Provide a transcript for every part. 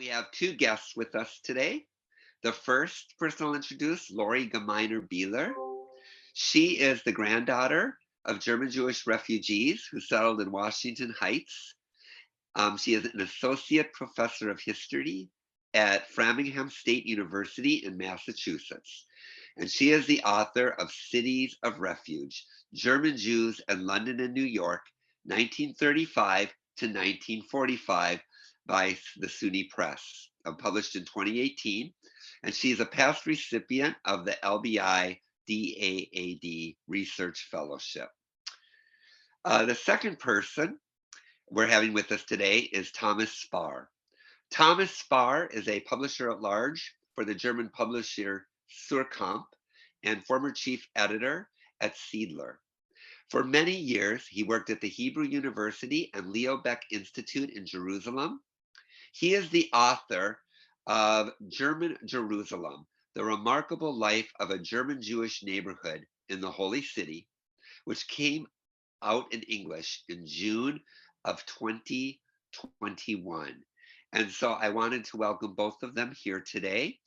We have two guests with us today. The first person I'll introduce, Laurie Gemeiner Bihler. She is the granddaughter of German Jewish refugees who settled in Washington Heights. She is an associate professor of history at Framingham State University in Massachusetts. And she is the author of Cities of Refuge, German Jews in London and New York, 1935 to 1945, by the SUNY Press, published in 2018. And she's a past recipient of the LBI DAAD Research Fellowship. The second person we're having with us today is Thomas Sparr. Thomas Sparr is a publisher at large for the German publisher Suhrkamp and former chief editor at Seidler. For many years, he worked at the Hebrew University and Leo Baeck Institute in Jerusalem. He is the author of German Jerusalem, the remarkable life of a German Jewish neighborhood in the Holy City, which came out in English in June of 2021. And so I wanted to welcome both of them here today.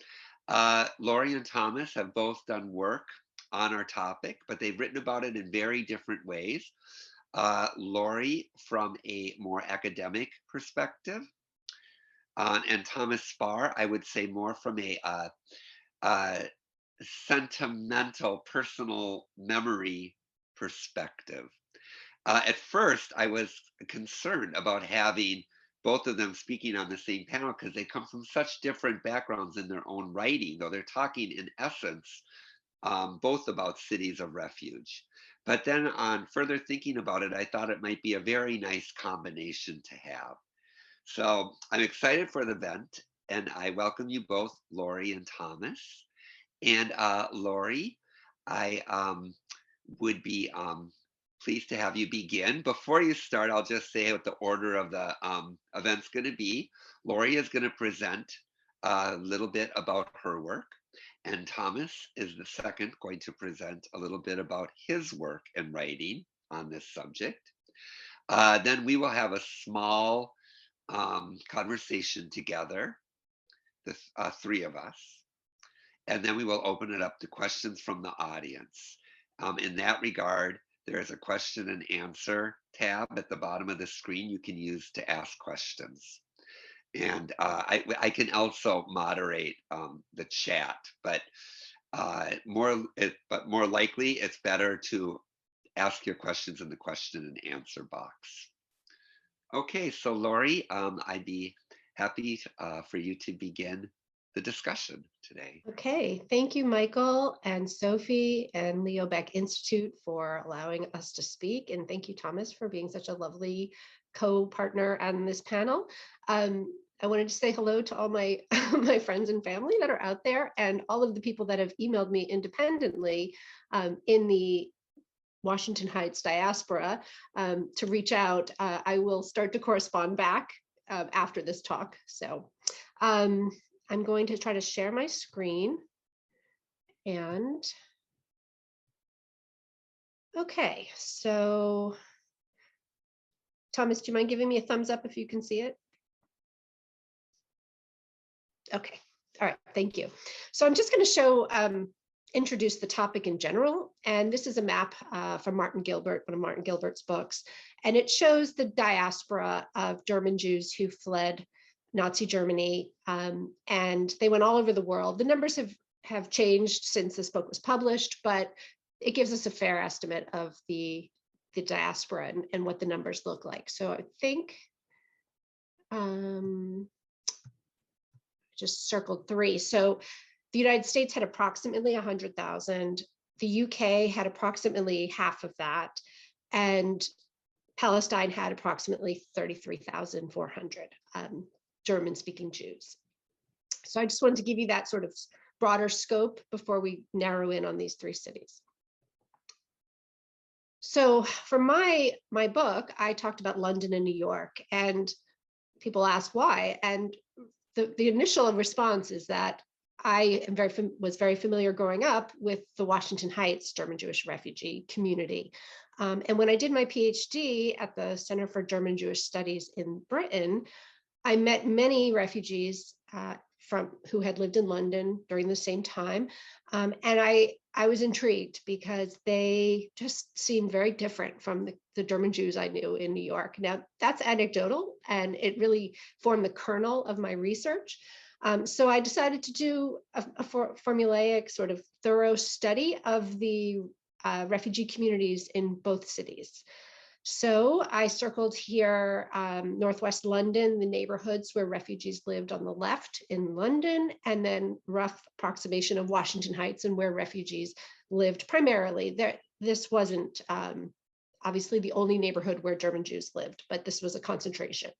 Laurie and Thomas have both done work on our topic, but they've written about it in very different ways. Laurie from a more academic perspective, and Thomas Sparr, I would say more from a sentimental, personal memory perspective. At first, I was concerned about having both of them speaking on the same panel because they come from such different backgrounds in their own writing, though they're talking in essence both about cities of refuge. But then on further thinking about it, I thought it might be a very nice combination to have. So I'm excited for the event, and I welcome you both, Laurie and Thomas. And Laurie, I would be pleased to have you begin. Before you start, I'll just say what the order of the event's going to be. Laurie is going to present a little bit about her work, and Thomas is the second going to present a little bit about his work and writing on this subject. Then we will have a small conversation together, the three of us, and then we will open it up to questions from the audience. In that regard, there is a question and answer tab at the bottom of the screen you can use to ask questions. And I can also moderate the chat, but more likely it's better to ask your questions in the question and answer box. Okay, so Laurie, I'd be happy for you to begin the discussion today. Okay, thank you, Michael and Sophie and Leo Baeck Institute for allowing us to speak. And thank you, Thomas, for being such a lovely co-partner on this panel. I wanted to say hello to all my, my friends and family that are out there and all of the people that have emailed me independently in the Washington Heights diaspora to reach out. I will start to correspond back after this talk. So I'm going to try to share my screen. And okay, so Thomas, do you mind giving me a thumbs up if you can see it? Okay, all right, thank you. So I'm just going to show introduce the topic in general. And this is a map from Martin Gilbert, one of Martin Gilbert's books. And it shows the diaspora of German Jews who fled Nazi Germany. And they went all over the world. The numbers have changed since this book was published, but it gives us a fair estimate of the diaspora and what the numbers look like. So I think just circled 3. So the United States had approximately 100,000. The UK had approximately half of that. And Palestine had approximately 33,400 German-speaking Jews. So I just wanted to give you that sort of broader scope before we narrow in on these 3 cities. So for my book, I talked about London and New York, and people ask why. And the initial response is that I was very familiar growing up with the Washington Heights German Jewish refugee community. And when I did my PhD at the Center for German Jewish Studies in Britain, I met many refugees from who had lived in London during the same time. And I was intrigued because they just seemed very different from the German Jews I knew in New York. Now, that's anecdotal, and it really formed the kernel of my research. So I decided to do a formulaic, sort of thorough study of the refugee communities in both cities. So I circled here Northwest London, the neighborhoods where refugees lived on the left in London, and then rough approximation of Washington Heights and where refugees lived primarily. This wasn't obviously the only neighborhood where German Jews lived, but this was a concentration.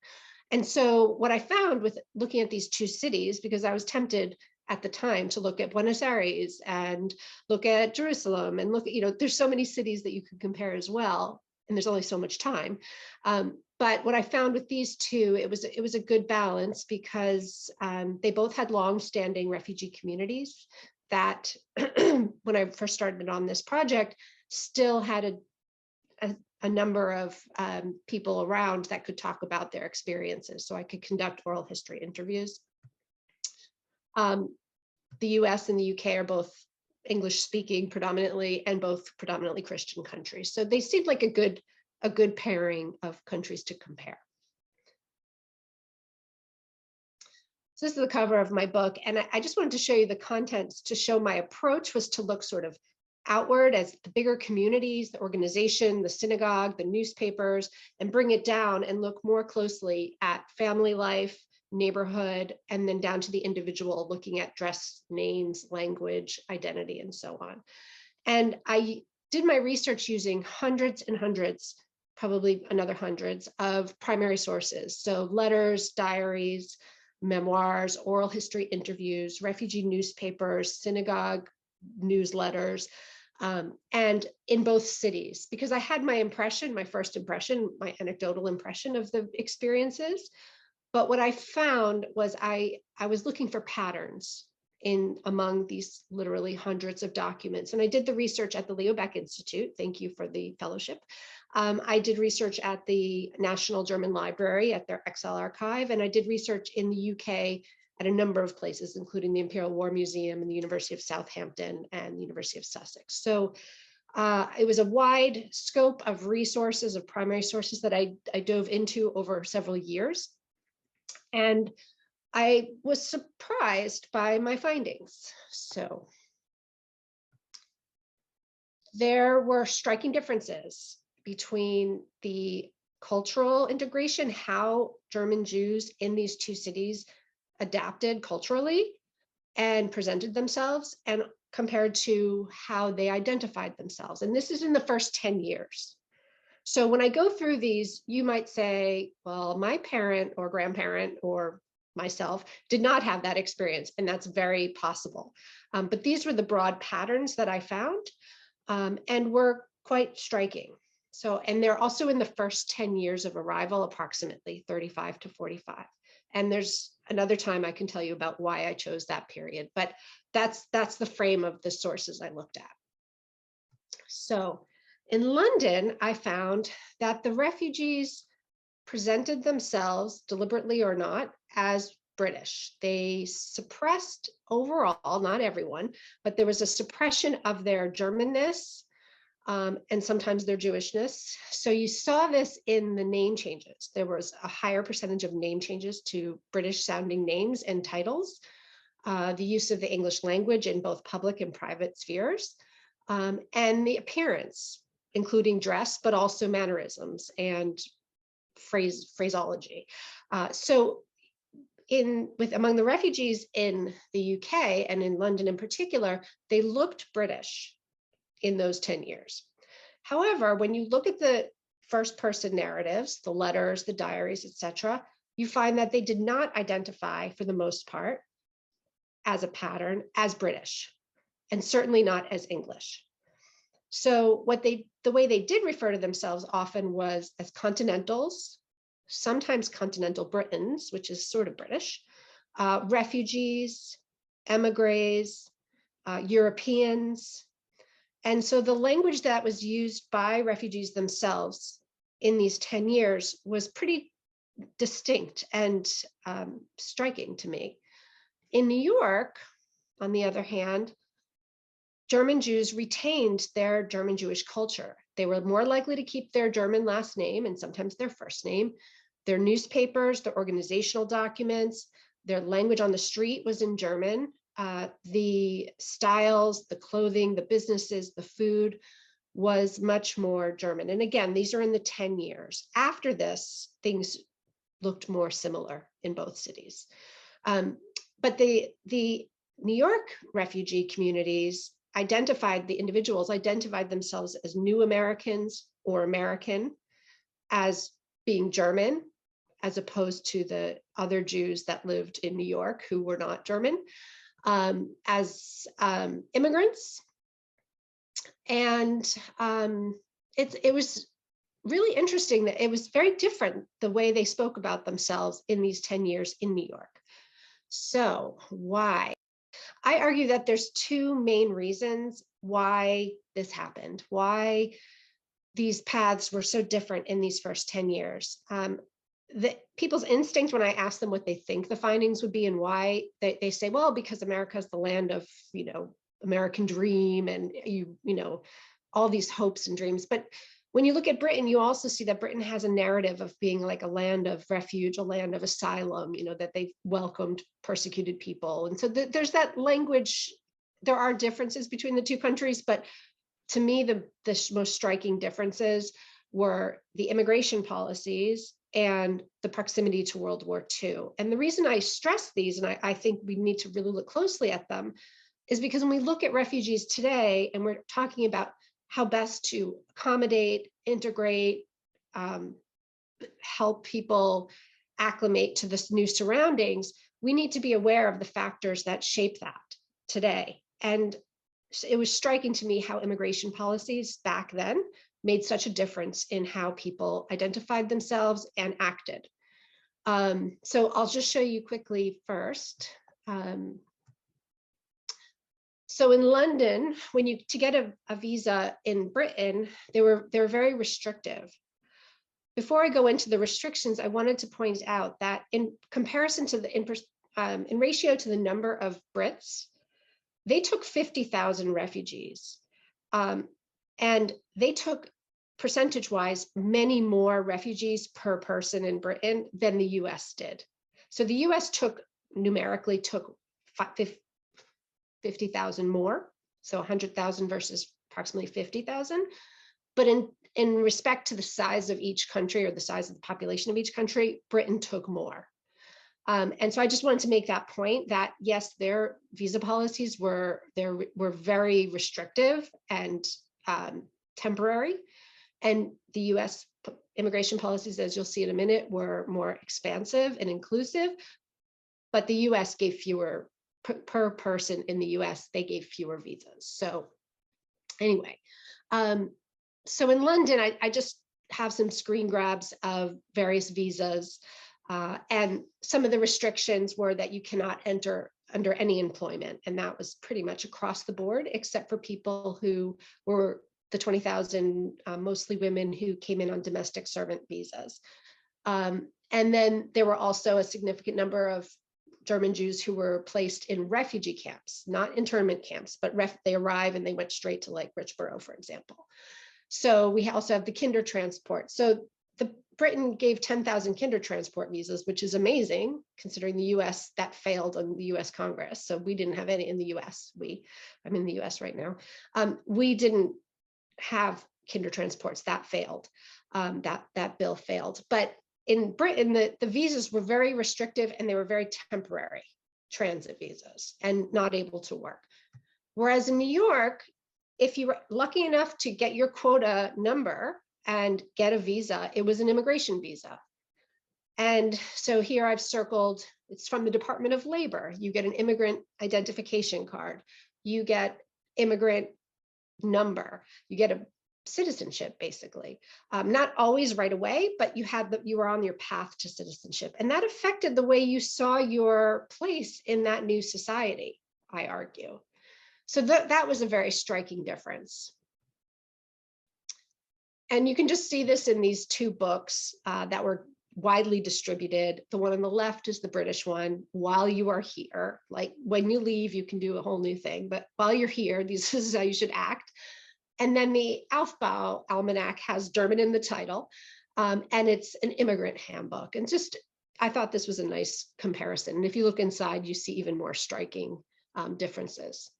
And so what I found with looking at these two cities, because I was tempted at the time to look at Buenos Aires and look at Jerusalem and look at, there's so many cities that you could compare as well, and there's only so much time. But what I found with these two, it was a good balance because they both had long-standing refugee communities that, when I first started on this project, still had a number of people around that could talk about their experiences. So I could conduct oral history interviews. The US and the UK are both English speaking predominantly, and both predominantly Christian countries. So they seemed like a good pairing of countries to compare. So this is the cover of my book, and I just wanted to show you the contents to show my approach was to look sort of outward as the bigger communities, the organization, the synagogue, the newspapers, and bring it down and look more closely at family life, neighborhood, and then down to the individual, looking at dress, names, language, identity, and so on. And I did my research using hundreds and hundreds, probably another hundreds, of primary sources. So letters, diaries, memoirs, oral history interviews, refugee newspapers, synagogue newsletters, and in both cities, because I had my first impression, my anecdotal impression of the experiences. But what I found was I was looking for patterns among these literally hundreds of documents. And I did the research at the Leo Baeck Institute. Thank you for the fellowship. I did research at the National German Library at their Excel archive. And I did research in the UK at a number of places, including the Imperial War Museum and the University of Southampton and the University of Sussex. So it was a wide scope of resources, of primary sources that I dove into over several years. And I was surprised by my findings. So there were striking differences between the cultural integration, how German Jews in these two cities adapted culturally and presented themselves, and compared to how they identified themselves. And this is in the first 10 years. So when I go through these, you might say, well, my parent or grandparent or myself did not have that experience, and that's very possible. But these were the broad patterns that I found, and were quite striking. So, and they're also in the first 10 years of arrival, approximately 35 to 45. And there's another time I can tell you about why I chose that period, but that's the frame of the sources I looked at. So in London, I found that the refugees presented themselves, deliberately or not, as British. They suppressed overall, not everyone, but there was a suppression of their Germanness, and sometimes their Jewishness. So you saw this in the name changes. There was a higher percentage of name changes to British sounding names and titles, the use of the English language in both public and private spheres, and the appearance, including dress, but also mannerisms and phraseology. So among the refugees in the UK and in London in particular, they looked British in those 10 years. However, when you look at the first person narratives, the letters, the diaries, etc., you find that they did not identify, for the most part, as a pattern, as British, and certainly not as English. So the way they did refer to themselves often was as continentals, sometimes continental Britons, which is sort of British, refugees, emigres, Europeans. And so the language that was used by refugees themselves in these 10 years was pretty distinct and striking to me. In New York, on the other hand, German Jews retained their German Jewish culture. They were more likely to keep their German last name and sometimes their first name. Their newspapers, their organizational documents, their language on the street was in German. The styles, the clothing, the businesses, the food was much more German. And again, these are in the 10 years. After this, things looked more similar in both cities. But the New York refugee communities the individuals identified themselves as new Americans or American, as being German, as opposed to the other Jews that lived in New York who were not German, as immigrants. And it was really interesting that it was very different the way they spoke about themselves in these 10 years in New York. So why? I argue that there's two main reasons why this happened, why these paths were so different in these first 10 years. The people's instinct when I ask them what they think the findings would be and why, they say, well, because America is the land of, American dream and, all these hopes and dreams. But when you look at Britain, you also see that Britain has a narrative of being like a land of refuge, a land of asylum, that they've welcomed persecuted people. And so there's that language. There are differences between the two countries, but to me, the most striking differences were the immigration policies and the proximity to World War II. And the reason I stress these, and I think we need to really look closely at them, is because when we look at refugees today, and we're talking about how best to accommodate, integrate, help people acclimate to this new surroundings, we need to be aware of the factors that shape that today. And it was striking to me how immigration policies back then made such a difference in how people identified themselves and acted. So I'll just show you quickly first. So in London, to get a visa in Britain, they were very restrictive. Before I go into the restrictions, I wanted to point out that in comparison to in ratio to the number of Brits, they took 50,000 refugees, and they took percentage-wise many more refugees per person in Britain than the U.S. did. So the U.S. numerically took 50,000 more, so 100,000 versus approximately 50,000. But in respect to the size of each country or the size of the population of each country, Britain took more. And so I just wanted to make that point that yes, their visa policies were very restrictive and temporary, and the U.S. immigration policies, as you'll see in a minute, were more expansive and inclusive. But the U.S. gave fewer per person in the US, they gave fewer visas. So anyway, so in London, I just have some screen grabs of various visas, and some of the restrictions were that you cannot enter under any employment, and that was pretty much across the board, except for people who were the 20,000, mostly women who came in on domestic servant visas. And then there were also a significant number of German Jews who were placed in refugee camps, not internment camps, but they arrive and they went straight to like Richborough, for example. So we also have the kinder transport. So Britain gave 10,000 kinder transport visas, which is amazing considering the US that failed on the US Congress. So we didn't have any in the US. I'm in the US right now. We didn't have kinder transports, that failed. That bill failed. But in Britain, the visas were very restrictive and they were very temporary transit visas and not able to work. Whereas in New York, if you were lucky enough to get your quota number and get a visa, it was an immigration visa. And so here I've circled, it's from the Department of Labor. You get an immigrant identification card. You get immigrant number. You get a citizenship, basically. Not always right away, but you were on your path to citizenship. And that affected the way you saw your place in that new society, I argue. So that was a very striking difference. And you can just see this in these two books that were widely distributed. The one on the left is the British one. While you are here, like when you leave, you can do a whole new thing, but while you're here, this is how you should act. And then the Aufbau Almanac has German in the title, and it's an immigrant handbook. And just, I thought this was a nice comparison. And if you look inside, you see even more striking differences.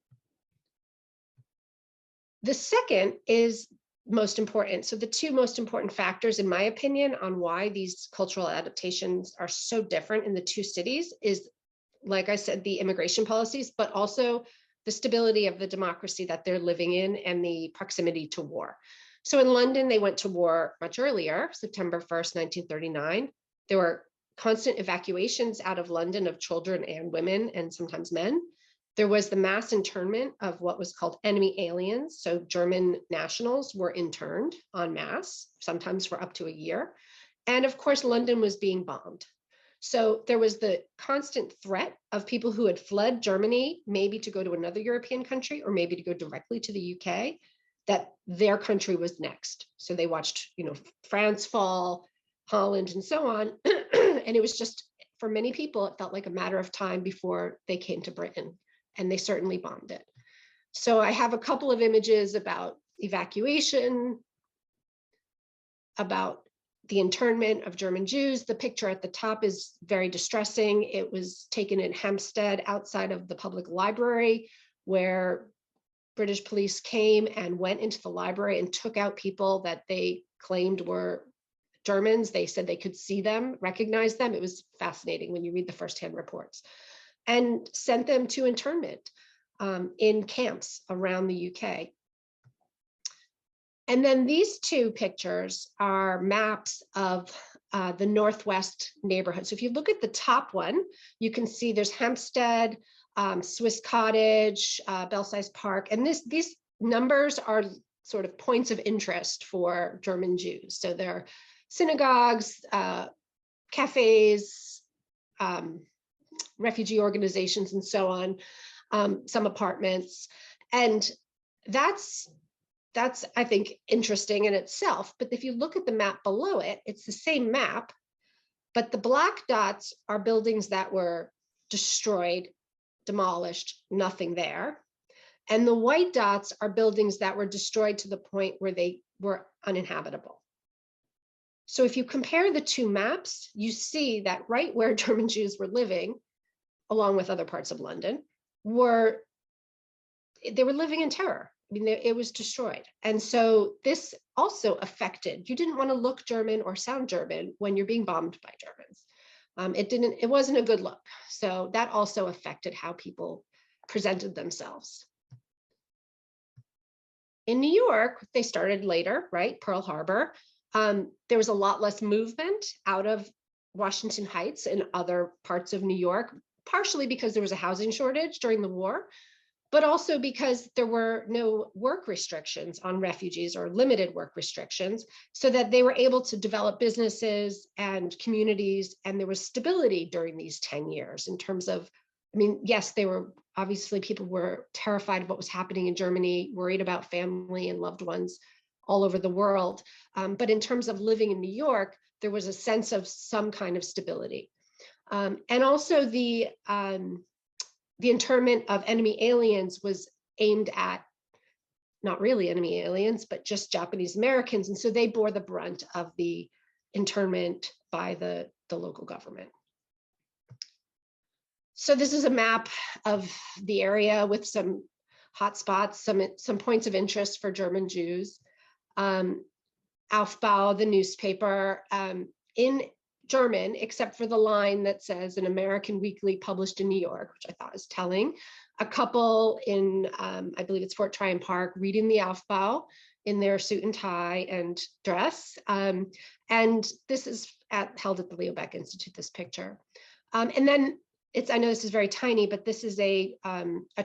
The second is most important. So the two most important factors, in my opinion, on why these cultural adaptations are so different in the two cities is, like I said, the immigration policies, but also the stability of the democracy that they're living in and the proximity to war. So in London, they went to war much earlier, September 1st, 1939. There were constant evacuations out of London of children and women and sometimes men. There was the mass internment of what was called enemy aliens. So German nationals were interned en masse, sometimes for up to a year. And of course, London was being bombed. So there was the constant threat of people who had fled Germany, maybe to go to another European country or maybe to go directly to the UK, that their country was next. So they watched, France fall, Holland, and so on. And it was just, for many people, it felt like a matter of time before they came to Britain. And they certainly bombed it. So I have a couple of images about evacuation, about the internment of German Jews. The picture at the top is very distressing. It was taken in Hampstead outside of the public library, where British police came and went into the library and took out people that they claimed were Germans. They said they could see them, recognize them. It was fascinating when you read the firsthand reports, and sent them to internment in camps around the UK. And then these two pictures are maps of the Northwest neighborhood. So if you look at the top one, you can see there's Hampstead, Swiss Cottage, Belsize Park, and these numbers are sort of points of interest for German Jews. So there are synagogues, cafes, refugee organizations, and so on, some apartments. And that's, I think, interesting in itself. But if you look at the map below it, it's the same map, but the black dots are buildings that were destroyed, demolished, nothing there. And the white dots are buildings that were destroyed to the point where they were uninhabitable. So if you compare the two maps, you see that right where German Jews were living, along with other parts of London, they were living in terror. I mean, it was destroyed. And so this also affected, you didn't want to look German or sound German when you're being bombed by Germans. It wasn't a good look. So that also affected how people presented themselves. In New York, they started later, right? Pearl Harbor. There was a lot less movement out of Washington Heights and other parts of New York, partially because there was a housing shortage during the war, but also because there were no work restrictions on refugees, or limited work restrictions, so that they were able to develop businesses and communities, and there was stability during these 10 years in terms of, I mean, yes, obviously people were terrified of what was happening in Germany, worried about family and loved ones all over the world. But in terms of living in New York, there was a sense of some kind of stability. And also the internment of enemy aliens was aimed at not really enemy aliens, but just Japanese Americans. And so they bore the brunt of the internment by the local government. So this is a map of the area with some hotspots, some points of interest for German Jews. Aufbau, the newspaper, in German, except for the line that says an American weekly published in New York, which I thought was telling. A couple in, I believe it's Fort Tryon Park, reading the Aufbau in their suit and tie and dress. And this is held at the Leo Baeck Institute, this picture. And then I know this is very tiny, but this is a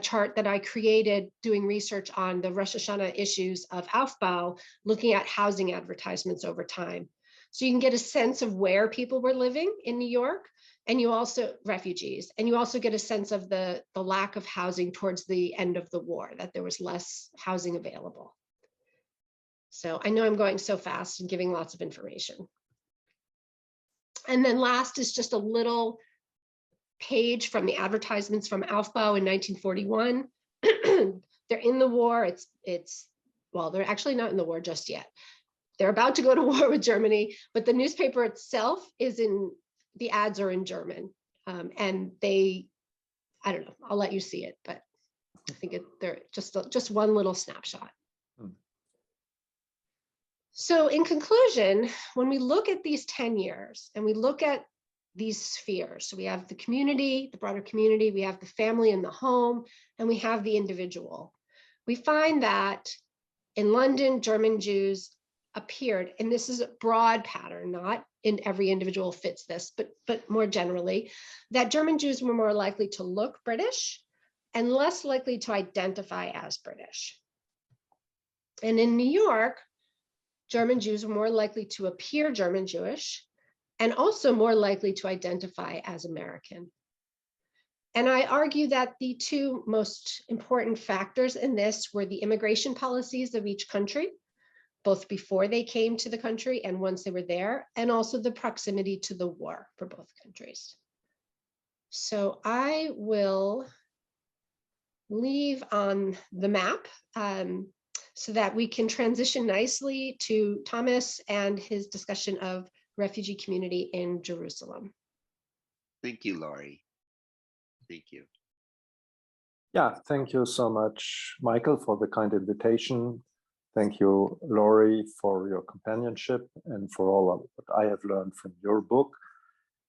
chart that I created doing research on the Rosh Hashanah issues of Aufbau, looking at housing advertisements over time. So you can get a sense of where people were living in New York, and you also, refugees, and you also get a sense of the lack of housing towards the end of the war, that there was less housing available. So I know I'm going so fast and giving lots of information. And then last is just a little page from the advertisements from Aufbau in 1941. They're in the war. Well, they're actually not in the war just yet. They're about to go to war with Germany, but the newspaper itself the ads are in German. And I don't know, I'll let you see it, but I think they're just one little snapshot. So in conclusion, when we look at these 10 years and we look at these spheres, so we have the community, the broader community, we have the family and the home, and we have the individual. We find that in London, German Jews appeared, and this is a broad pattern, not in every individual fits this, but more generally, that German Jews were more likely to look British and less likely to identify as British. And in New York, German Jews were more likely to appear German Jewish and also more likely to identify as American. And I argue that the two most important factors in this were the immigration policies of each country, both before they came to the country and once they were there, and also the proximity to the war for both countries. So I will leave on the map so that we can transition nicely to Thomas and his discussion of refugee community in Jerusalem. Thank you, Laurie. Thank you. Yeah, thank you so much, Michael, for the kind invitation. Thank you, Laurie, for your companionship and for all of what I have learned from your book.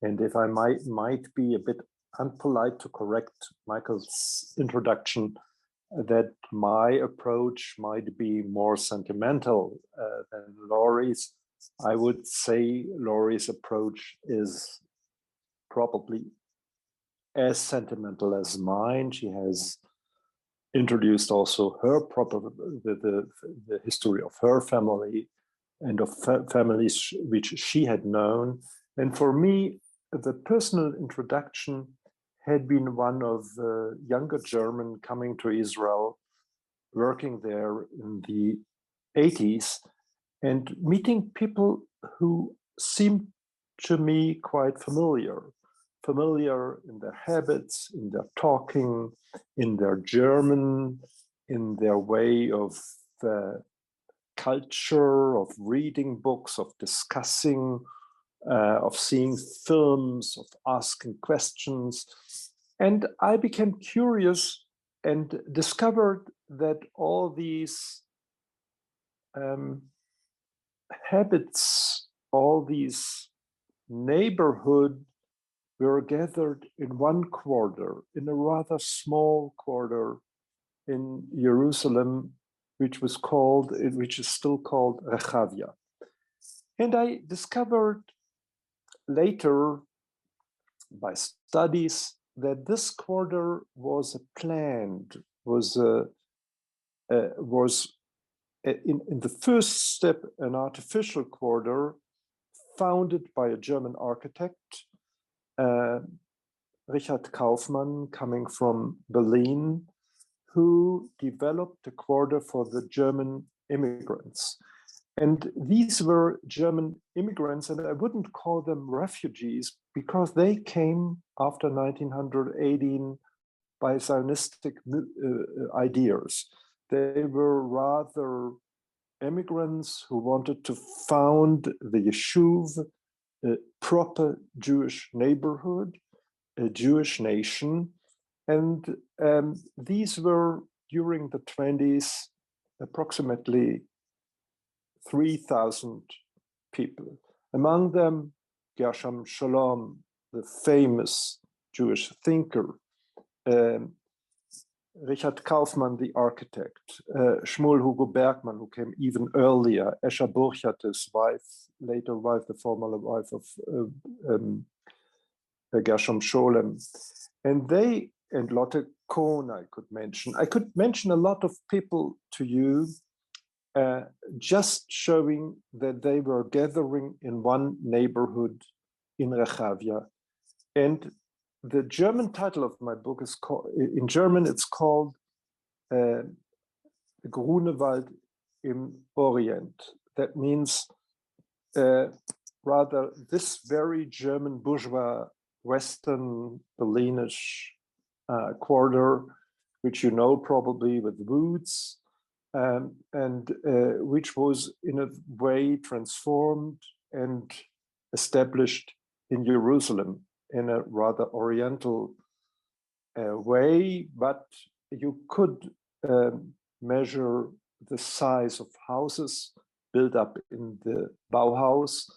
And if I might be a bit unpolite to correct Michael's introduction, that my approach might be more sentimental than Laurie's. I would say Laurie's approach is probably as sentimental as mine. She has introduced also the history of her family and of families which she had known. And for me, the personal introduction had been one of a younger German coming to Israel, working there in the 80s, and meeting people who seemed to me quite familiar in their habits, in their talking, in their German, in their way of culture, of reading books, of discussing, of seeing films, of asking questions. And I became curious and discovered that all these habits, all these neighborhood were gathered in one quarter, in a rather small quarter in Jerusalem, which is still called Rehavia. And I discovered later by studies that this quarter was planned, was in the first step an artificial quarter founded by a German architect, Richard Kaufmann, coming from Berlin, who developed a quarter for the German immigrants. And these were German immigrants, and I wouldn't call them refugees because they came after 1918 by Zionistic ideas. They were rather immigrants who wanted to found the Yeshuv, a proper Jewish neighborhood, a Jewish nation. And these were, during the 20s, approximately 3,000 people. Among them, Gershom Shalom, the famous Jewish thinker, Richard Kaufmann, the architect, Shmuel Hugo Bergmann, who came even earlier, Escher Burchard's wife, later wife, the former wife of Gershom Scholem. And Lotte Kohn, I could mention. I could mention a lot of people to you, just showing that they were gathering in one neighborhood in Rehavia. And the German title of my book is called, in German, it's called Grunewald im Orient. That means rather this very German bourgeois Western Berlinish quarter, which you know probably with Woods, and which was in a way transformed and established in Jerusalem in a rather oriental way, but you could measure the size of houses built up in the Bauhaus.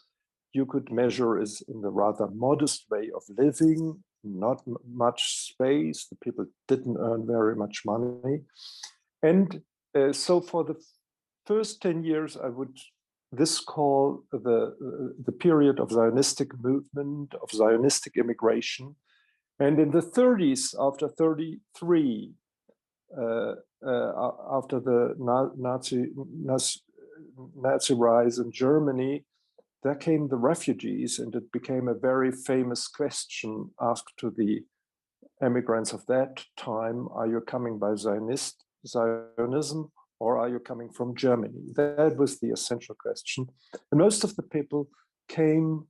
You could measure is in the rather modest way of living, not much space. The people didn't earn very much money. And so for the first 10 years, I would this call the period of Zionistic movement, of Zionistic immigration. And in the 30s, after 33, after the Nazi rise in Germany, there came the refugees, and it became a very famous question asked to the immigrants of that time: are you coming by Zionism, or are you coming from Germany? That was the essential question. And most of the people came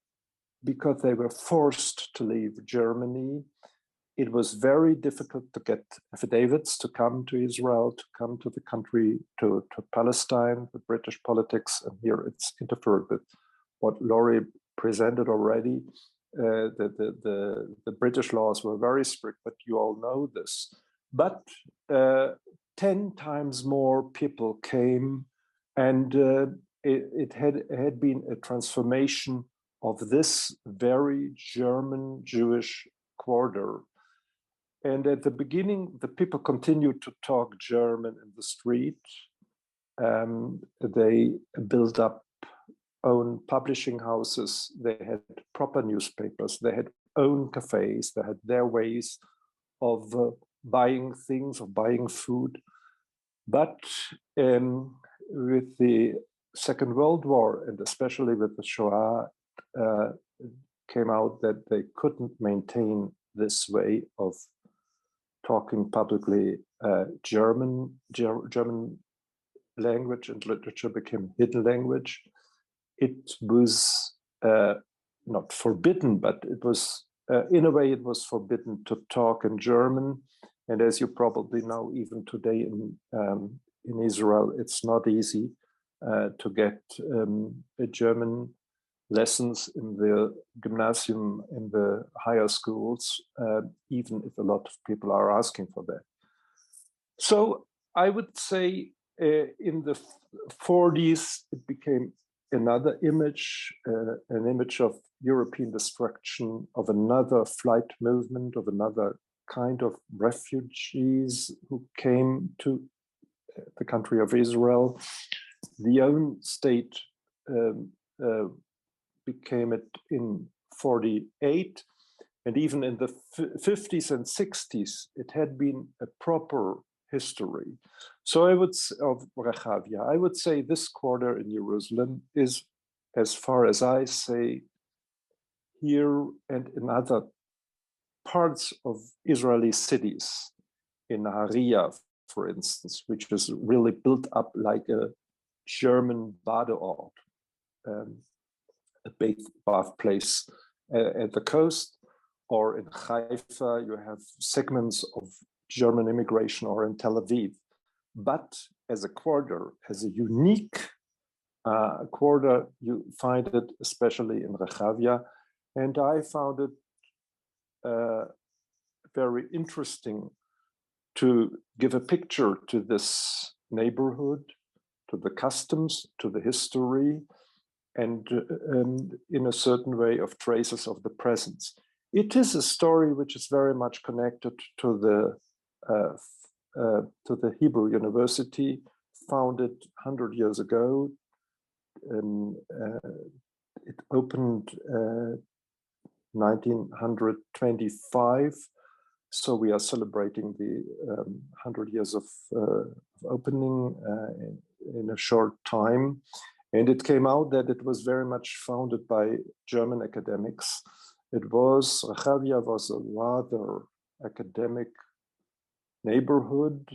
because they were forced to leave Germany. It was very difficult to get affidavits to come to Israel, to come to the country, to Palestine, the British politics, and here it's interfered with what Laurie presented already. The British laws were very strict, but you all know this. But 10 times more people came, and it had been a transformation of this very German Jewish quarter. And at the beginning, the people continued to talk German in the street. They built up own publishing houses. They had proper newspapers. They had own cafes. They had their ways of buying things, of buying food. But with the Second World War, and especially with the Shoah, it came out that they couldn't maintain this way of talking publicly. German language and literature became hidden language. It was not forbidden, but it was, in a way, it was forbidden to talk in German. And as you probably know, even today in Israel, it's not easy to get German lessons in the gymnasium, in the higher schools, even if a lot of people are asking for that. So I would say in the 40s, it became another image, an image of European destruction, of another flight movement, of another kind of refugees who came to the country of Israel. The own state became it in 48, and even in the 50s and 60s, it had been a proper history. So I would, of Rehavia, I would say this quarter in Jerusalem is, as far as I say, here and in other parts of Israeli cities, in Haria, for instance, which is really built up like a German Badeort, a bath place at the coast, or in Haifa, you have segments of German immigration, or in Tel Aviv. But as a quarter, as a unique quarter, you find it especially in Rehavia. And I found it very interesting to give a picture to this neighborhood, to the customs, to the history, and in a certain way of traces of the presence. It is a story which is very much connected to the Hebrew University, founded 100 years ago. It opened 1925. So we are celebrating the 100 years of opening in a short time. And it came out that it was very much founded by German academics. Rehavia was a rather academic neighborhood.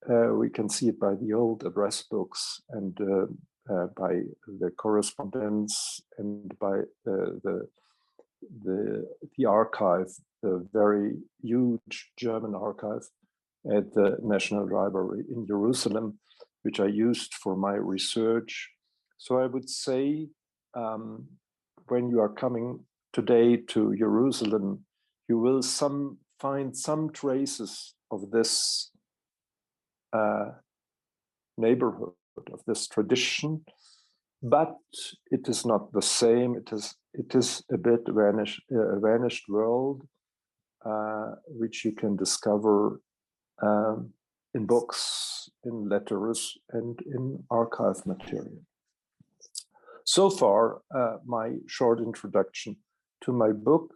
We can see it by the old address books and by the correspondence and by the archive, the very huge German archive at the National Library in Jerusalem, which I used for my research. So I would say, when you are coming today to Jerusalem, you will find some traces of this neighborhood, of this tradition, but it is not the same. It is a bit a vanished world, which you can discover in books, in letters, and in archive material. So far, my short introduction to my book.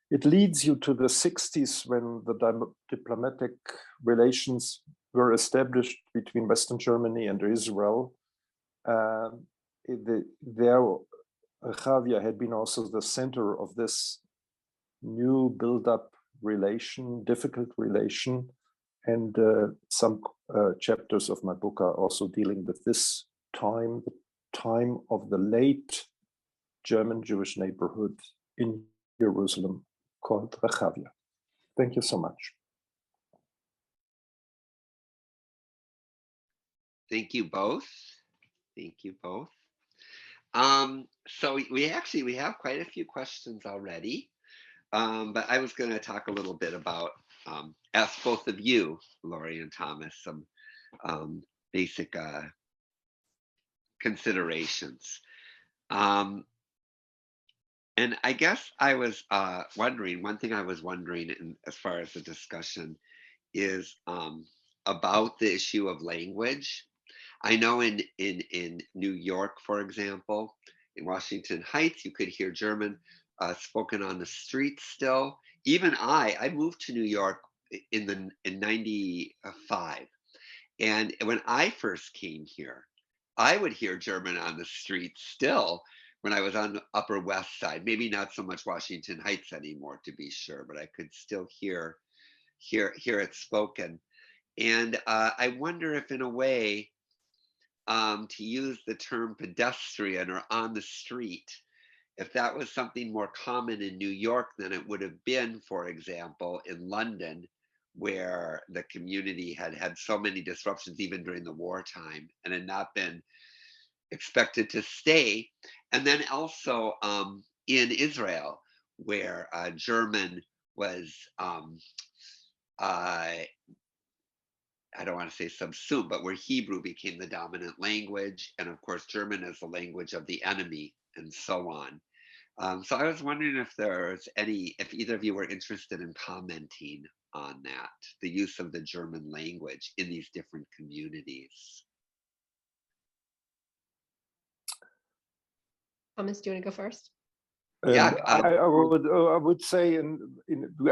It leads you to the 60s, when the diplomatic relations were established between Western Germany and Israel. Rehavia had been also the center of this new build-up relation, difficult relation, and some chapters of my book are also dealing with this time, the time of the late German Jewish neighborhood in Jerusalem called Rehavia. Thank you so much. Thank you both. Thank you both. So we have quite a few questions already, but I was going to talk a little bit about, ask both of you, Laurie and Thomas, some basic considerations. And I guess I was wondering, one thing I was wondering as far as the discussion is about the issue of language. I know in New York, for example, in Washington Heights, you could hear German spoken on the streets still. Even I moved to New York in 95. And when I first came here, I would hear German on the streets still when I was on the Upper West Side. Maybe not so much Washington Heights anymore, to be sure, but I could still hear it spoken. And I wonder if, in a way, to use the term pedestrian or on the street, if that was something more common in New York than it would have been, for example, in London, where the community had had so many disruptions even during the wartime and had not been expected to stay. And then also in Israel, where German was, I don't want to say subsumed, but where Hebrew became the dominant language, and of course German is the language of the enemy, and so on. So I was wondering if if either of you were interested in commenting on that, the use of the German language in these different communities. Thomas, do you want to go first? Yeah, I would say,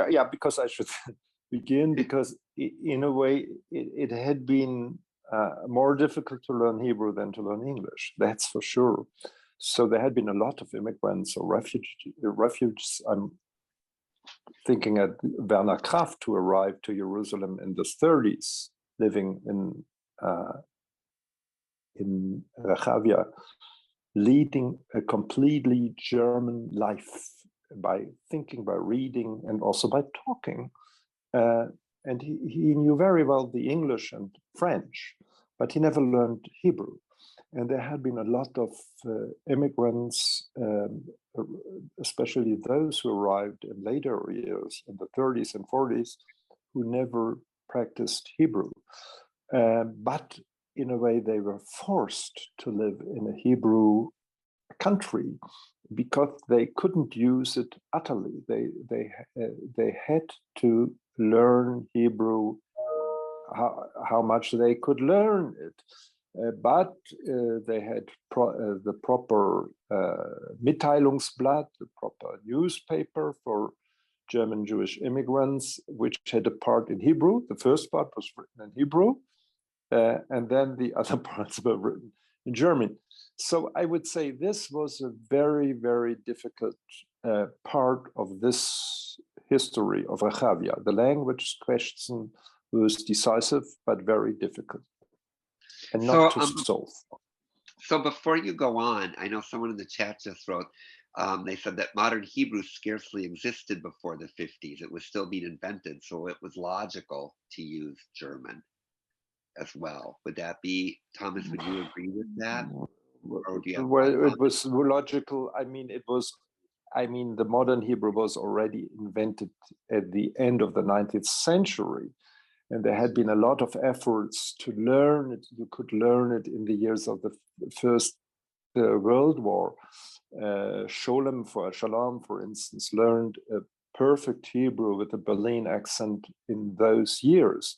yeah, because I should begin, because in a way it had been more difficult to learn Hebrew than to learn English. That's for sure. So there had been a lot of immigrants or refugees. I'm thinking at Werner Kraft, who arrived to Jerusalem in the 30s, living in Rehavia, leading a completely German life by thinking, by reading, and also by talking. And he knew very well the English and French, but he never learned Hebrew. And there had been a lot of immigrants, especially those who arrived in later years, in the 30s and 40s, who never practiced Hebrew. But in a way, they were forced to live in a Hebrew country because they couldn't use it utterly. They had to learn Hebrew, how much they could learn it. But they had the proper Mitteilungsblatt, the proper newspaper for German Jewish immigrants, which had a part in Hebrew. The first part was written in Hebrew, and then the other parts were written in German. So I would say this was a very, very difficult part of this history of Rehavia. The language question was decisive, but very difficult. And not to solve. So before you go on, I know someone in the chat just wrote, they said that modern Hebrew scarcely existed before the 50s. It was still being invented, so it was logical to use German as well. Would that be, Thomas, would you agree with that? Or do you have Well, it was logical. The modern Hebrew was already invented at the end of the 19th century. And there had been a lot of efforts to learn it. You could learn it in the years of the First World War. Shalom, for instance, learned a perfect Hebrew with a Berlin accent in those years.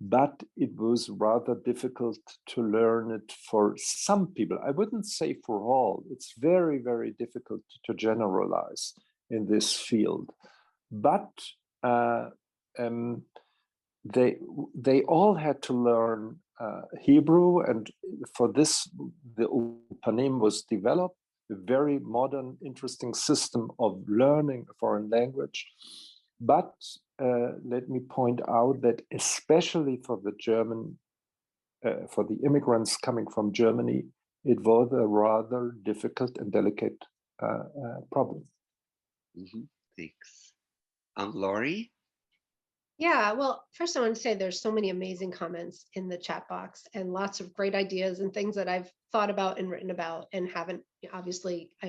But it was rather difficult to learn it for some people. I wouldn't say for all. It's very, very difficult to generalize in this field. But they all had to learn Hebrew, and for this, the Upanim was developed, a very modern, interesting system of learning a foreign language. But let me point out that especially for the for the immigrants coming from Germany, it was a rather difficult and delicate problem. Thanks. Laurie? Yeah, well, first I want to say there's so many amazing comments in the chat box and lots of great ideas and things that I've thought about and written about and haven't, obviously, I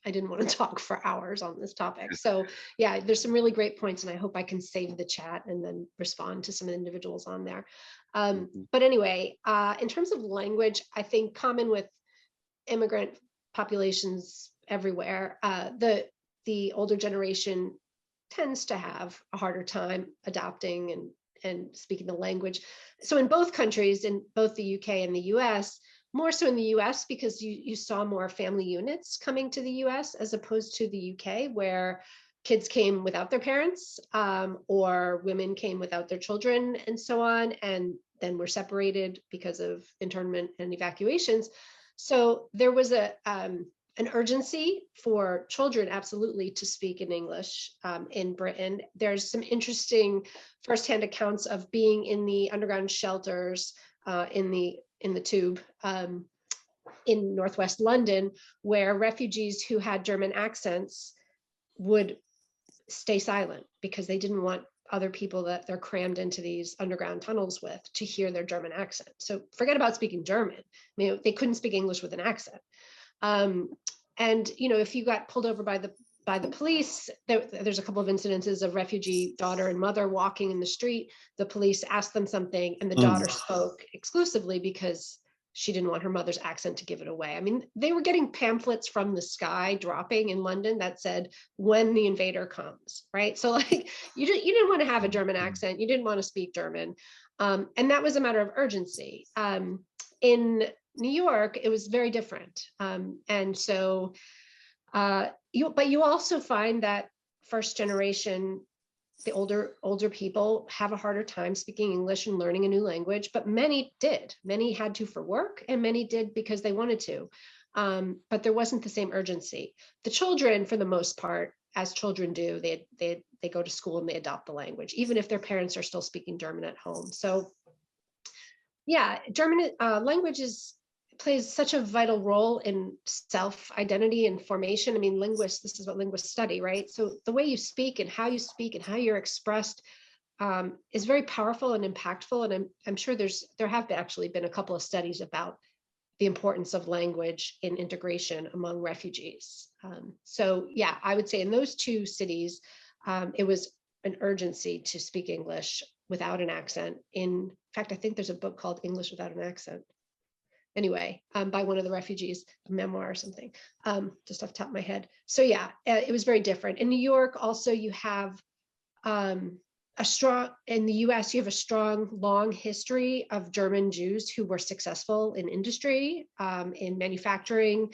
didn't want to talk for hours on this topic. So yeah, there's some really great points and I hope I can save the chat and then respond to some individuals on there. But anyway, in terms of language, I think common with immigrant populations everywhere, the older generation tends to have a harder time adopting and speaking the language. So in both countries, in both the UK and the US, more so in the US because you saw more family units coming to the US as opposed to the UK, where kids came without their parents or women came without their children and so on, and then were separated because of internment and evacuations. So there was an urgency for children, absolutely, to speak in English in Britain. There's some interesting firsthand accounts of being in the underground shelters in the tube in Northwest London, where refugees who had German accents would stay silent because they didn't want other people that they're crammed into these underground tunnels with to hear their German accent. So forget about speaking German. I mean, they couldn't speak English with an accent. And if you got pulled over by the police, there's a couple of incidences of refugee daughter and mother walking in the street. The police asked them something, and the daughter spoke exclusively because she didn't want her mother's accent to give it away. I mean, they were getting pamphlets from the sky dropping in London that said, "When the invader comes," right? So like, you didn't want to have a German accent, you didn't want to speak German, and that was a matter of urgency. In New York, it was very different. And so, but you also find that first generation, the older people have a harder time speaking English and learning a new language, but many did. Many had to for work, and many did because they wanted to. But there wasn't the same urgency. The children, for the most part, as children do, they go to school and they adopt the language, even if their parents are still speaking German at home. So yeah, German language plays such a vital role in self-identity and formation. I mean, this is what linguists study, right? So the way you speak and how you're expressed is very powerful and impactful. And I'm sure there have actually been a couple of studies about the importance of language in integration among refugees. So yeah, I would say in those two cities, it was an urgency to speak English without an accent. In fact, I think there's a book called English Without an Accent. Anyway, by one of the refugees, a memoir or something, just off the top of my head. So yeah, it was very different. In New York, also, you have in the US, you have a strong, long history of German Jews who were successful in industry, in manufacturing,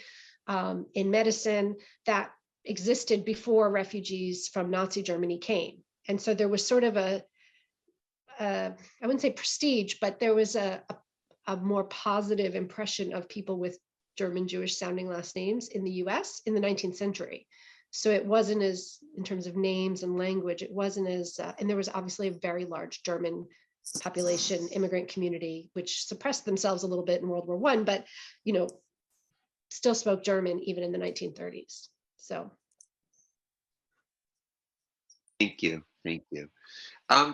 in medicine, that existed before refugees from Nazi Germany came. And so there was sort of I wouldn't say prestige, but there was a more positive impression of people with German Jewish sounding last names in the US in the 19th century. So it wasn't as, in terms of names and language, it wasn't as, and there was obviously a very large German population, immigrant community, which suppressed themselves a little bit in World War I, but still spoke German even in the 1930s. So. Thank you. Thank you.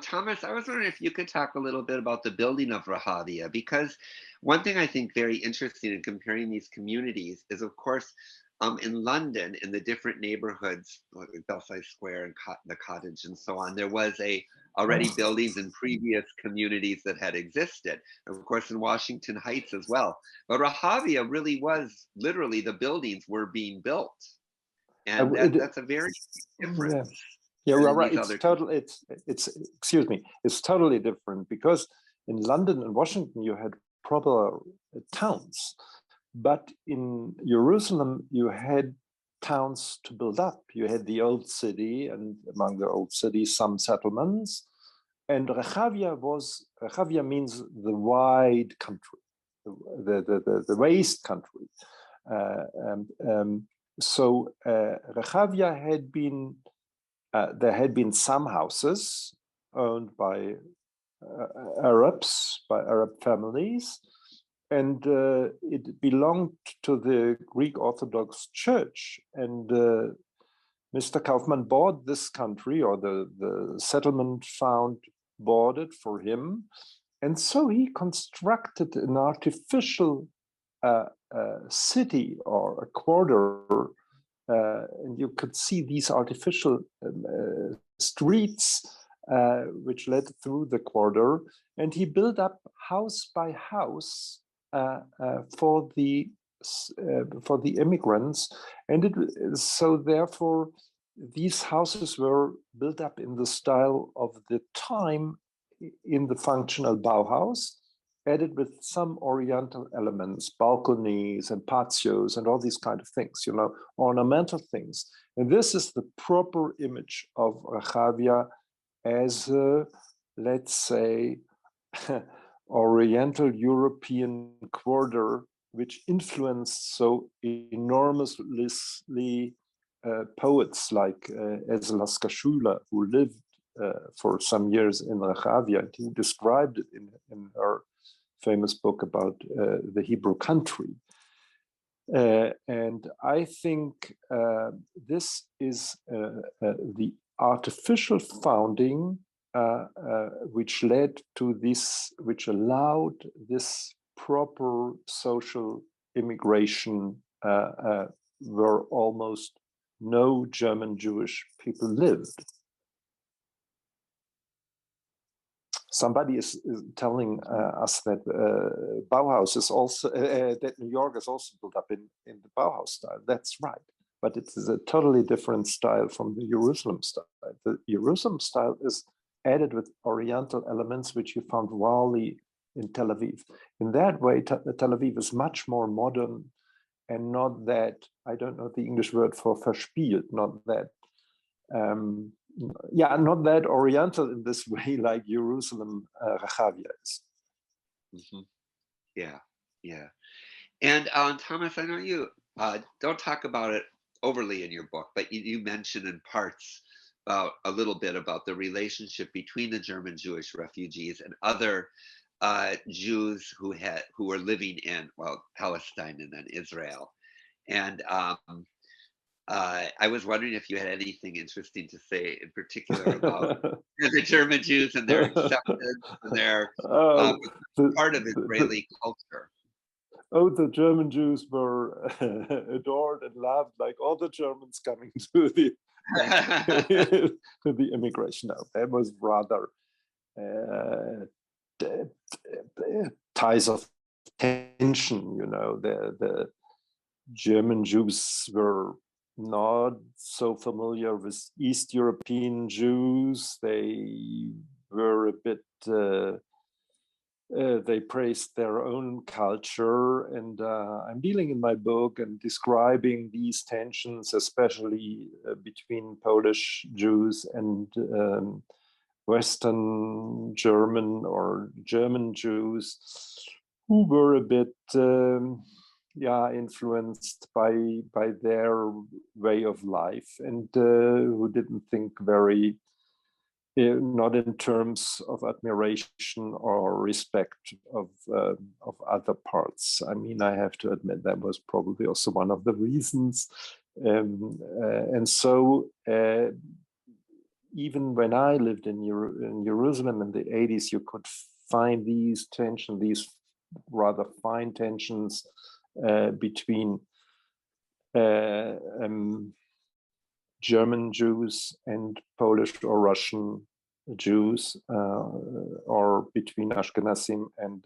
Thomas, I was wondering if you could talk a little bit about the building of Rehavia, because one thing I think very interesting in comparing these communities is, of course, in London, in the different neighborhoods, like Belsize Square and the Cottage and so on, there was already buildings in previous communities that had existed. Of course, in Washington Heights as well. But Rehavia really was literally the buildings were being built, and that's a very different. Yeah, right. It's excuse me. It's totally different, because in London and Washington you had proper towns, but in Jerusalem you had towns to build up. You had the old city, and among the old cities some settlements. And Rehavia means the wide country, the waste country. So Rehavia had been. There had been some houses owned by Arabs, by Arab families, and it belonged to the Greek Orthodox Church. And Mr. Kaufmann bought this country, or the settlement bought it for him. And so he constructed an artificial city or a quarter. And you could see these artificial streets which led through the quarter, and he built up house by house for the immigrants, and so therefore these houses were built up in the style of the time, in the functional Bauhaus, added with some oriental elements, balconies and patios and all these kind of things, ornamental things. And this is the proper image of Rehavia as a, let's say, Oriental European quarter, which influenced so enormously poets like Eslas Kashula, who lived for some years in Rehavia. And he described it in her famous book about the Hebrew country. And I think this is the artificial founding which led to this, which allowed this proper social immigration where almost no German Jewish people lived. Somebody is telling us that Bauhaus is also, that New York is also built up in the Bauhaus style. That's right, but it is a totally different style from the Jerusalem style. The Jerusalem style is added with Oriental elements, which you found rarely in Tel Aviv. In that way, Tel Aviv is much more modern and not that, I don't know the English word for verspielt, not that, not that Oriental in this way like Jerusalem, Rehavia is. Mm-hmm. Yeah. And Thomas, I know you don't talk about it overly in your book, but you mentioned in parts a little bit about the relationship between the German Jewish refugees and other Jews who were living in, Palestine and then Israel. And I was wondering if you had anything interesting to say in particular about the German Jews and their acceptance and their part of Israeli culture. Oh, the German Jews were adored and loved like all the Germans coming to the to the immigration. No, there was rather ties of tension. The German Jews were not so familiar with East European Jews. They were a bit, they praised their own culture. And I'm dealing in my book and describing these tensions, especially between Polish Jews and Western German or German Jews, who were a bit influenced by their way of life, and who didn't think very not in terms of admiration or respect of other parts. I mean, I have to admit that was probably also one of the reasons. And so even when I lived in Jerusalem in the 80s, you could find these tensions, these rather fine tensions between German Jews and Polish or Russian Jews, or between Ashkenazim and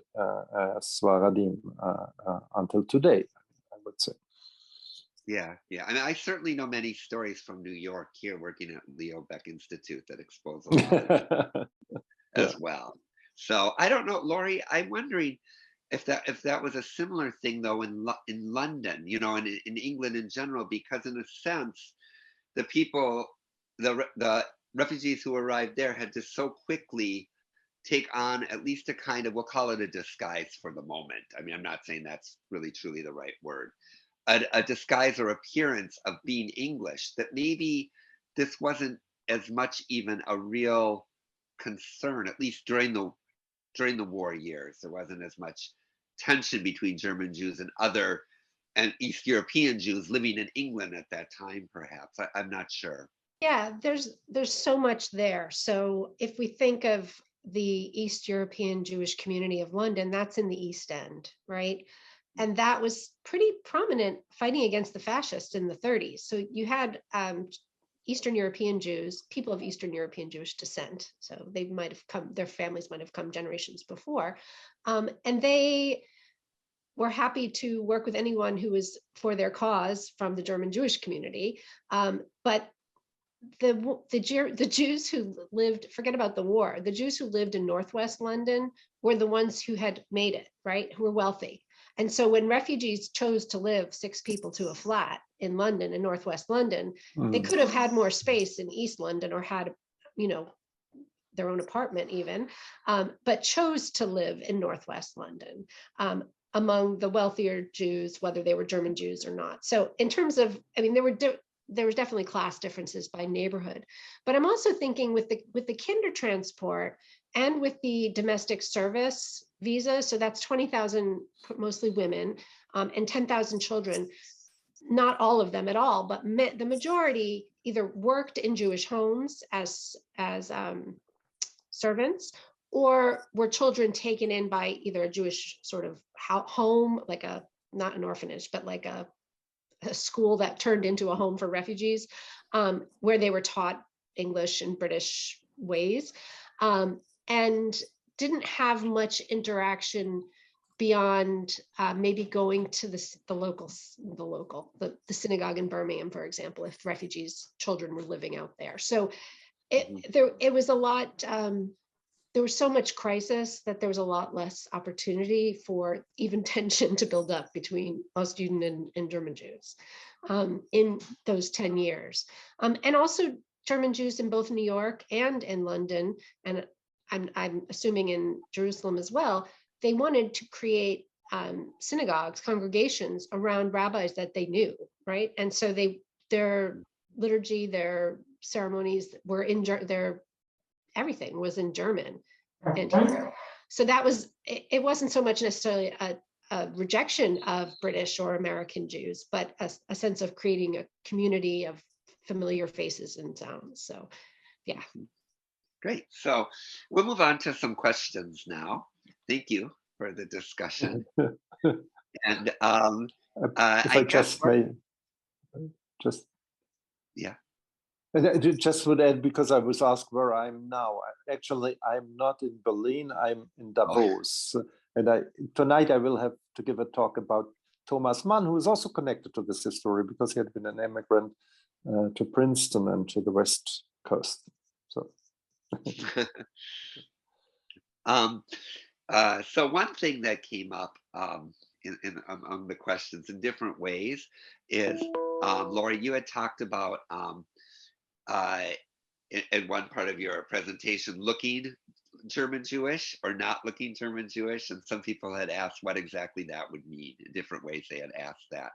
Sfaradim until today, I would say. Yeah, yeah. I mean, I certainly know many stories from New York here working at Leo Baeck Institute that expose a lot as well. So I don't know, Laurie, I'm wondering if that was a similar thing though in London, you know, and in England in general, because in a sense, the people, the refugees who arrived there had to so quickly take on at least a kind of, we'll call it a disguise for the moment. I mean, I'm not saying that's really truly the right word. A disguise or appearance of being English, that maybe this wasn't as much even a real concern, at least during the war years. There wasn't as much tension between German Jews and East European Jews living in England at that time, perhaps. I'm not sure. Yeah, there's so much there. So if we think of the East European Jewish community of London, that's in the East End, right? And that was pretty prominent fighting against the fascists in the 30s. So you had Eastern European Jews, people of Eastern European Jewish descent. So they might have come, their families might have come generations before. And they were happy to work with anyone who was for their cause from the German Jewish community. But the Jews who lived, forget about the war, the Jews who lived in Northwest London were the ones who had made it, right? Who were wealthy. And so when refugees chose to live 6 people to a flat in London, in Northwest London, they could have had more space in East London or had, you know, their own apartment even, but chose to live in Northwest London among the wealthier Jews, whether they were German Jews or not. So in terms of, I mean, there was definitely class differences by neighborhood, but I'm also thinking with the kinder transport and with the domestic service visa, so that's 20,000, mostly women, and 10,000 children, not all of them at all, but the majority either worked in Jewish homes as servants, or were children taken in by either a Jewish sort of home, like not an orphanage, but like a school that turned into a home for refugees, where they were taught English and British ways, and didn't have much interaction beyond maybe going to the synagogue in Birmingham, for example, if refugees' children were living out there. So it was a lot. There was so much crisis that there was a lot less opportunity for even tension to build up between Ostjuden and German Jews in those 10 years. And also German Jews in both New York and in London, and I'm assuming in Jerusalem as well, they wanted to create synagogues, congregations around rabbis that they knew, right? And so their liturgy, their ceremonies were in everything was in German and Hebrew. So that was, it wasn't so much necessarily a rejection of British or American Jews, but a sense of creating a community of familiar faces and sounds. So, yeah. Great. So we'll move on to some questions now. Thank you for the discussion. And if I just may, yeah. I just would add, because I was asked where I'm now. Actually, I'm not in Berlin, I'm in Davos. And tonight I will have to give a talk about Thomas Mann, who is also connected to this history because he had been an immigrant to Princeton and to the West Coast. So. So one thing that came up among the questions in different ways is, Laurie, you had talked about in one part of your presentation, looking German Jewish or not looking German Jewish, and some people had asked what exactly that would mean. In different ways they had asked that.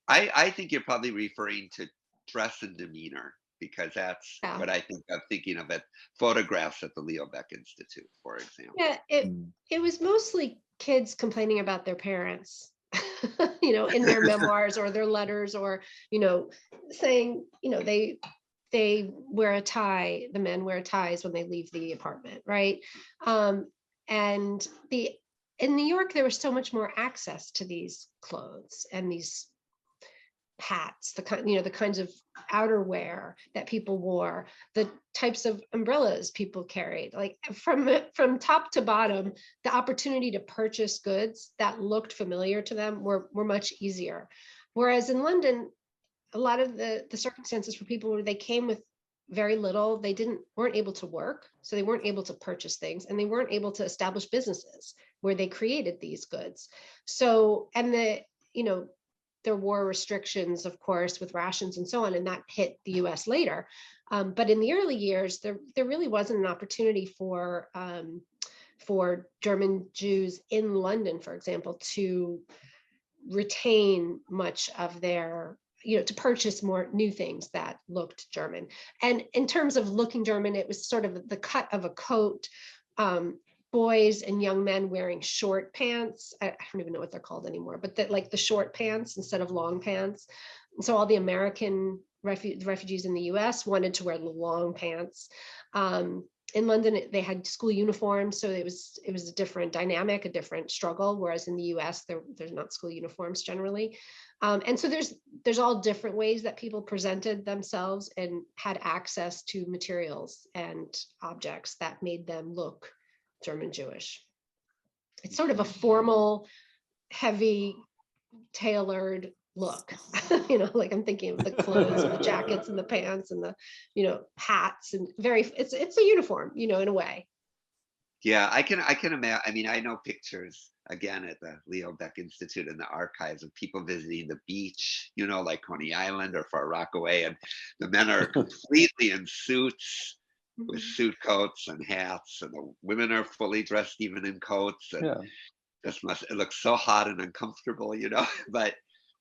I think you're probably referring to dress and demeanor, because that's Yeah. what I think of thinking of it, photographs at the Leo Baeck Institute, for example. Yeah, it was mostly kids complaining about their parents, in their memoirs or their letters, or, saying, they wear a tie, the men wear ties when they leave the apartment, right? And in New York, there was so much more access to these clothes and these hats, the kinds of outerwear that people wore, the types of umbrellas people carried, like from top to bottom, the opportunity to purchase goods that looked familiar to them were much easier. Whereas in London, a lot of the circumstances for people where they came with very little, they weren't able to work, so they weren't able to purchase things, and they weren't able to establish businesses where they created these goods. So, and there were restrictions, of course, with rations and so on, and that hit the US later. But in the early years, there really wasn't an opportunity for German Jews in London, for example, to retain much of their, to purchase more new things that looked German. And in terms of looking German, it was sort of the cut of a coat, boys and young men wearing short pants. I don't even know what they're called anymore, but like the short pants instead of long pants. And so all the American refugees in the US wanted to wear the long pants. In London, they had school uniforms, so it was a different dynamic, a different struggle. Whereas in the US, there's not school uniforms generally, and so there's all different ways that people presented themselves and had access to materials and objects that made them look German Jewish. It's sort of a formal, heavy, tailored look. Like I'm thinking of the clothes and the jackets and the pants and the, hats, and it's a uniform, in a way. Yeah, I can imagine. I mean, I know pictures again at the Leo Baeck Institute in the archives of people visiting the beach, like Coney Island or Far Rockaway, and the men are completely in suits with suit coats and hats, and the women are fully dressed even in coats, and it looks so hot and uncomfortable, but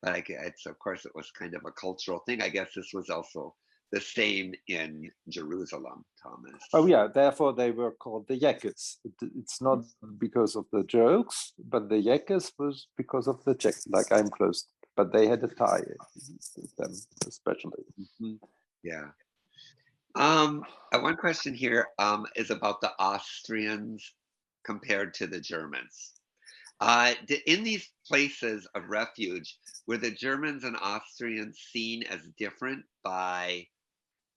it's, of course, it was kind of a cultural thing. I guess this was also the same in Jerusalem, Thomas. Oh yeah, therefore they were called the Yekkes. It's not because of the jokes, but the Yekkes was because of the jacket, like I'm close, but they had a tie, them especially. Yeah. One question here is about the Austrians compared to the Germans. In these places of refuge, were the Germans and Austrians seen as different by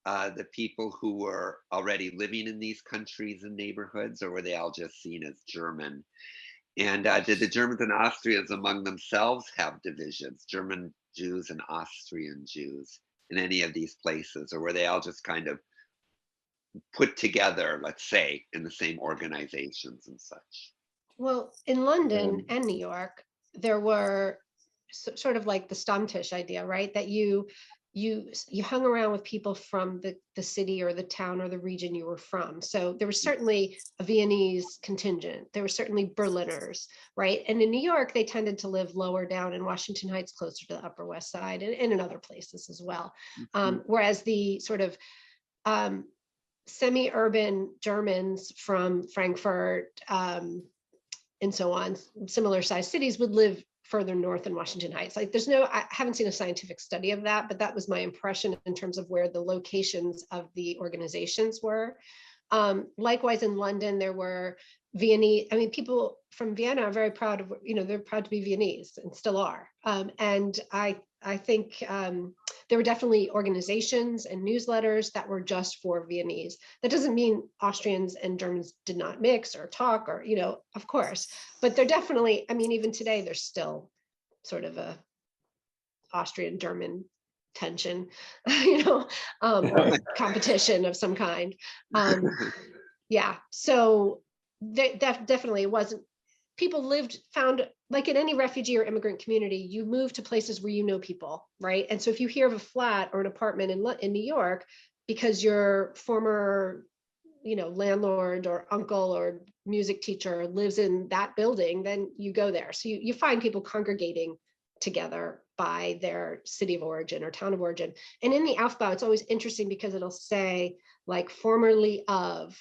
the people who were already living in these countries and neighborhoods, or were they all just seen as German? And did the Germans and Austrians among themselves have divisions, German Jews and Austrian Jews, in any of these places, or were they all just kind of put together, let's say, in the same organizations and such? Well, in London and New York, there were sort of like the Stammtisch idea, right? That you hung around with people from the city or the town or the region you were from. So there was certainly a Viennese contingent. There were certainly Berliners, right? And in New York, they tended to live lower down in Washington Heights, closer to the Upper West Side, and in other places as well. Whereas the sort of semi-urban Germans from Frankfurt and so on, similar sized cities, would live further north in Washington Heights. Like I haven't seen a scientific study of that, but that was my impression in terms of where the locations of the organizations were. Likewise in London, there were Viennese, people from Vienna are very proud of, they're proud to be Viennese and still are. And I think there were definitely organizations and newsletters that were just for Viennese. That doesn't mean Austrians and Germans did not mix or talk or, of course, but they're definitely, even today, there's still sort of a Austrian-German tension, or competition of some kind. Yeah, so definitely it wasn't, people found, like in any refugee or immigrant community, you move to places where you know people, right? And so if you hear of a flat or an apartment in New York, because your former, landlord or uncle or music teacher lives in that building, then you go there. So you find people congregating together by their city of origin or town of origin. And in the Aufbau, it's always interesting because it'll say like formerly of,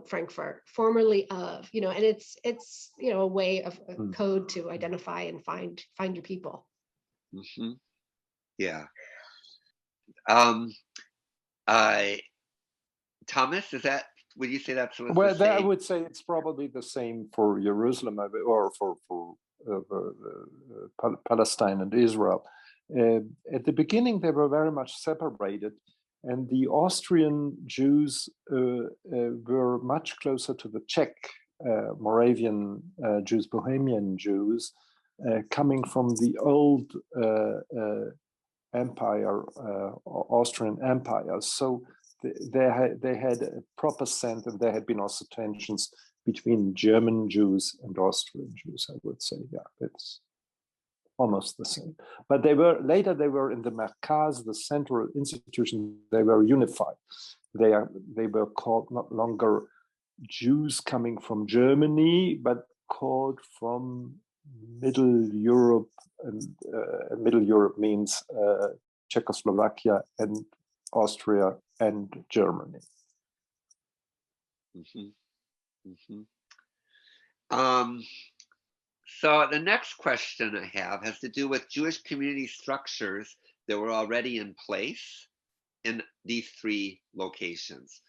Frankfurt, formerly of, and it's a way of a code to identify and find your people. Mm-hmm. Yeah. Thomas, would you say that's what's Well, the same? I would say it's probably the same for Jerusalem or for Palestine and Israel. At the beginning, they were very much separated, and the Austrian Jews were much closer to the Czech, Moravian Jews, Bohemian Jews, coming from the old empire, Austrian Empire. So they had a proper sense, and there had been also tensions between German Jews and Austrian Jews, I would say. Yeah, it's almost the same. But they were in the Merkaz, the central institution, they were unified. They were called not longer Jews coming from Germany, but called from Middle Europe, and Middle Europe means Czechoslovakia and Austria and Germany. Mm-hmm. Mm-hmm. So the next question I have has to do with Jewish community structures that were already in place in these three locations.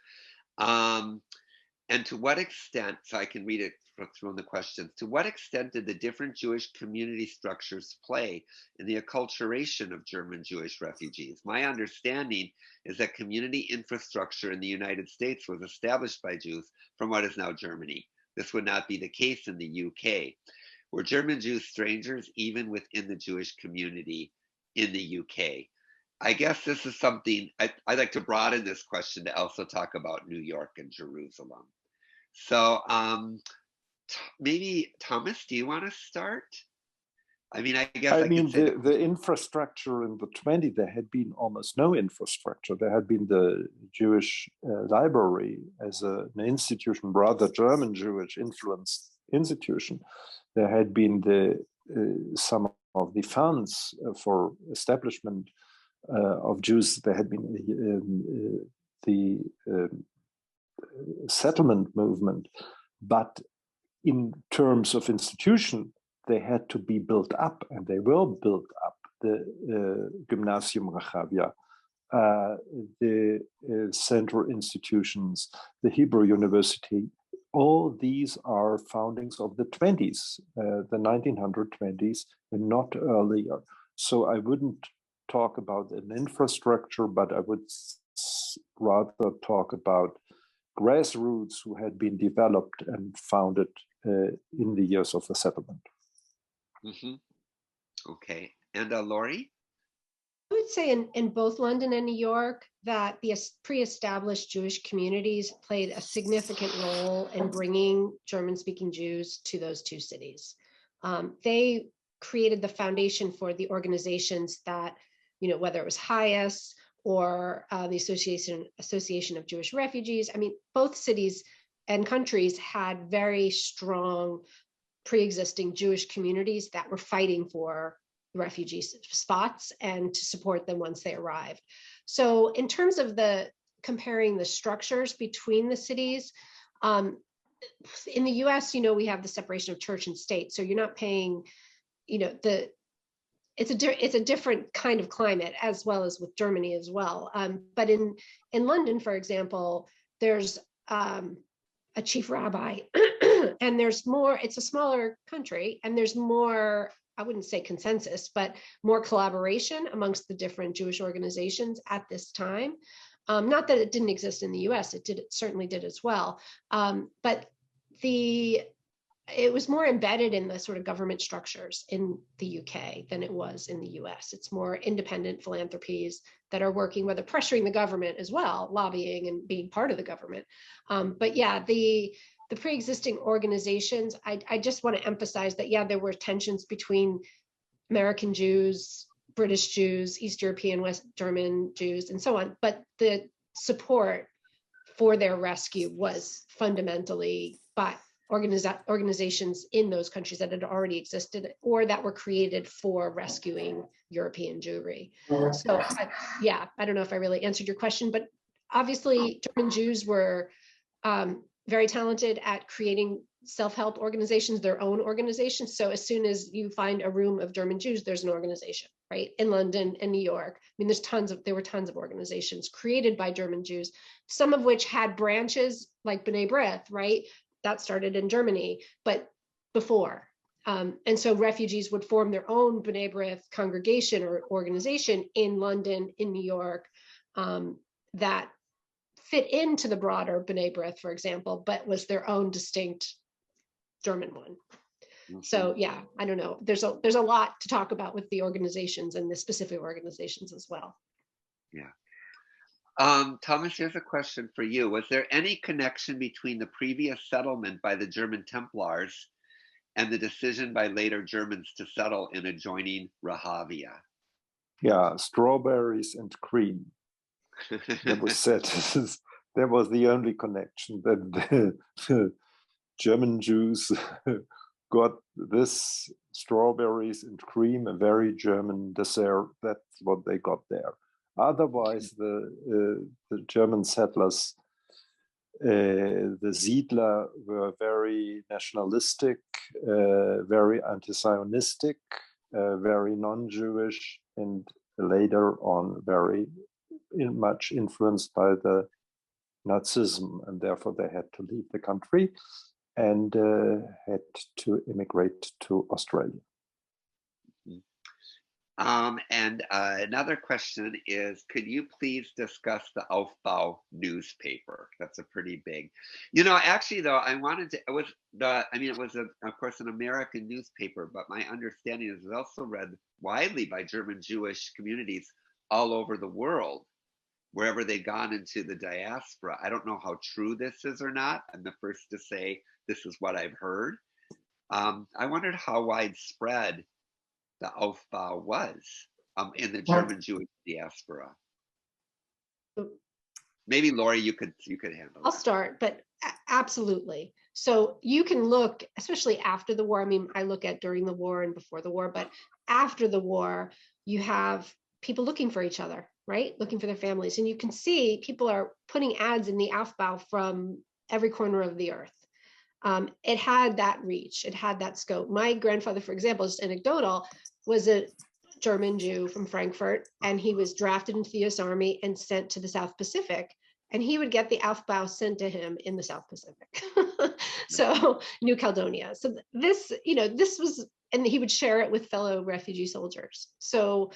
And to what extent, so I can read it from the questions, to what extent did the different Jewish community structures play in the acculturation of German Jewish refugees? My understanding is that community infrastructure in the United States was established by Jews from what is now Germany. This would not be the case in the UK. Were German Jews strangers even within the Jewish community in the UK? I guess this is something I'd like to broaden this question to also talk about New York and Jerusalem. So maybe Thomas, do you want to start? I mean, I guess I mean, could say the infrastructure in the 20s, there had been almost no infrastructure. There had been the Jewish library as an institution, rather German Jewish influenced institution. There had been some of the funds for establishment of Jews. There had been the settlement movement, but in terms of institution, they had to be built up, and they were built up. The Gymnasium Rehavia, the central institutions, the Hebrew University, all these are foundings of the 20s, the 1920s, and not earlier. So I wouldn't talk about an infrastructure, but I would rather talk about grassroots who had been developed and founded in the years of the settlement. Mm-hmm. Okay. And Laurie? I would say in both London and New York that the pre-established Jewish communities played a significant role in bringing German-speaking Jews to those two cities. They created the foundation for the organizations that, whether it was HIAS or the Association of Jewish Refugees. I mean, both cities and countries had very strong pre-existing Jewish communities that were fighting for refugee spots and to support them once they arrived. So in terms of comparing the structures between the cities, in the US, we have the separation of church and state. So you're not paying, it's a different kind of climate, as well as with Germany as well. But in London, for example, there's a chief rabbi, and there's more, it's a smaller country, and there's more, I wouldn't say consensus, but more collaboration amongst the different Jewish organizations at this time. Not that it didn't exist in the US, it certainly did as well. But it was more embedded in the sort of government structures in the UK than it was in the US. It's more independent philanthropies that are working, whether pressuring the government as well, lobbying and being part of the government. But yeah, the pre-existing organizations, I just want to emphasize that, yeah, there were tensions between American Jews, British Jews, East European, West German Jews, and so on. But the support for their rescue was fundamentally organizations in those countries that had already existed or that were created for rescuing European Jewry. So yeah, I don't know if I really answered your question, but obviously German Jews were very talented at creating self-help organizations, their own organizations. So as soon as you find a room of German Jews, there's an organization, right? In London and New York. I mean, there were tons of organizations created by German Jews, some of which had branches like B'nai B'rith, right? That started in Germany, but before. And so refugees would form their own B'nai B'rith congregation or organization in London, in New York, that fit into the broader B'nai B'rith, for example, but was their own distinct German one. Mm-hmm. So yeah, I don't know. There's a lot to talk about with the organizations and the specific organizations as well. Yeah. Thomas, here's a question for you. Was there any connection between the previous settlement by the German Templars and the decision by later Germans to settle in adjoining Rehavia? Yeah, strawberries and cream. That was said. That was the only connection, that the German Jews got this strawberries and cream, a very German dessert. That's what they got there. Otherwise, the German settlers, the Siedler, were very nationalistic, very anti-Zionistic, very non-Jewish, and later on very much influenced by the Nazism, and therefore they had to leave the country and had to immigrate to Australia. And another question is, could you please discuss the Aufbau newspaper? That's a pretty big, actually though, I wanted to, it was, of course, an American newspaper, but my understanding is it was also read widely by German Jewish communities all over the world, wherever they've gone into the diaspora. I don't know how true this is or not. I'm the first to say this is what I've heard. I wondered how widespread the Aufbau was in the German Jewish diaspora. Maybe Laurie, you could handle. I'll start, but absolutely. So you can look, especially after the war. I mean, I look at during the war and before the war, but after the war, you have people looking for each other, right? Looking for their families, and you can see people are putting ads in the Aufbau from every corner of the earth. It had that reach, it had that scope. My grandfather, for example, just anecdotal, was a German Jew from Frankfurt, and he was drafted into the US Army and sent to the South Pacific, and he would get the Aufbau sent to him in the South Pacific. So New Caledonia. So this was, and he would share it with fellow refugee soldiers. So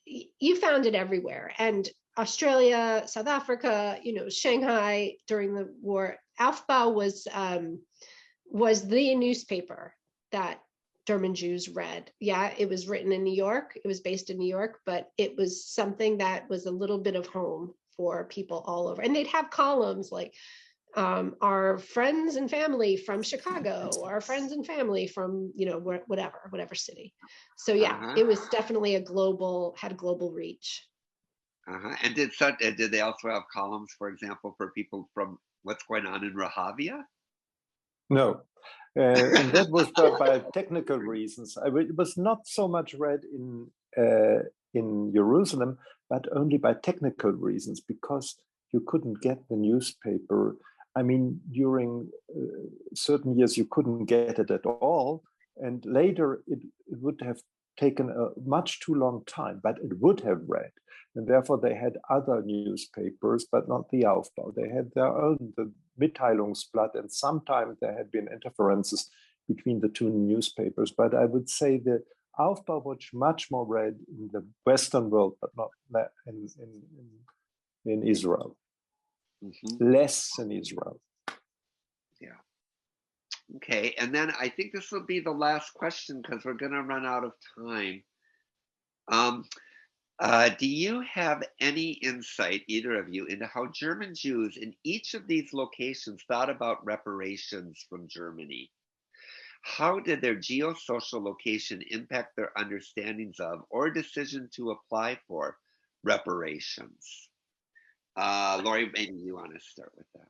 you found it everywhere. And Australia, South Africa, Shanghai during the war, Aufbau was the newspaper that German Jews read. Yeah, it was written in New York. It was based in New York, but it was something that was a little bit of home for people all over. And they'd have columns like our friends and family from Chicago, our friends and family from, whatever city. So yeah, It was definitely had global reach. And did they also have columns, for example, for people from what's going on in Rehavia? No. And that was by technical reasons. It was not so much read in Jerusalem, but only by technical reasons, because you couldn't get the newspaper. I mean, during certain years, you couldn't get it at all. And later, it would have taken a much too long time, but it would have read. And therefore, they had other newspapers, but not the Aufbau. They had their own, the Mitteilungsblatt, and sometimes there had been interferences between the two newspapers. But I would say the Aufbau was much more read in the Western world, but not in Israel. Mm-hmm. Less in Israel. Yeah. Okay, and then I think this will be the last question because we're going to run out of time. Do you have any insight, either of you, into how German Jews in each of these locations thought about reparations from Germany? How did their geosocial location impact their understandings of or decision to apply for reparations? Laurie, maybe you want to start with that.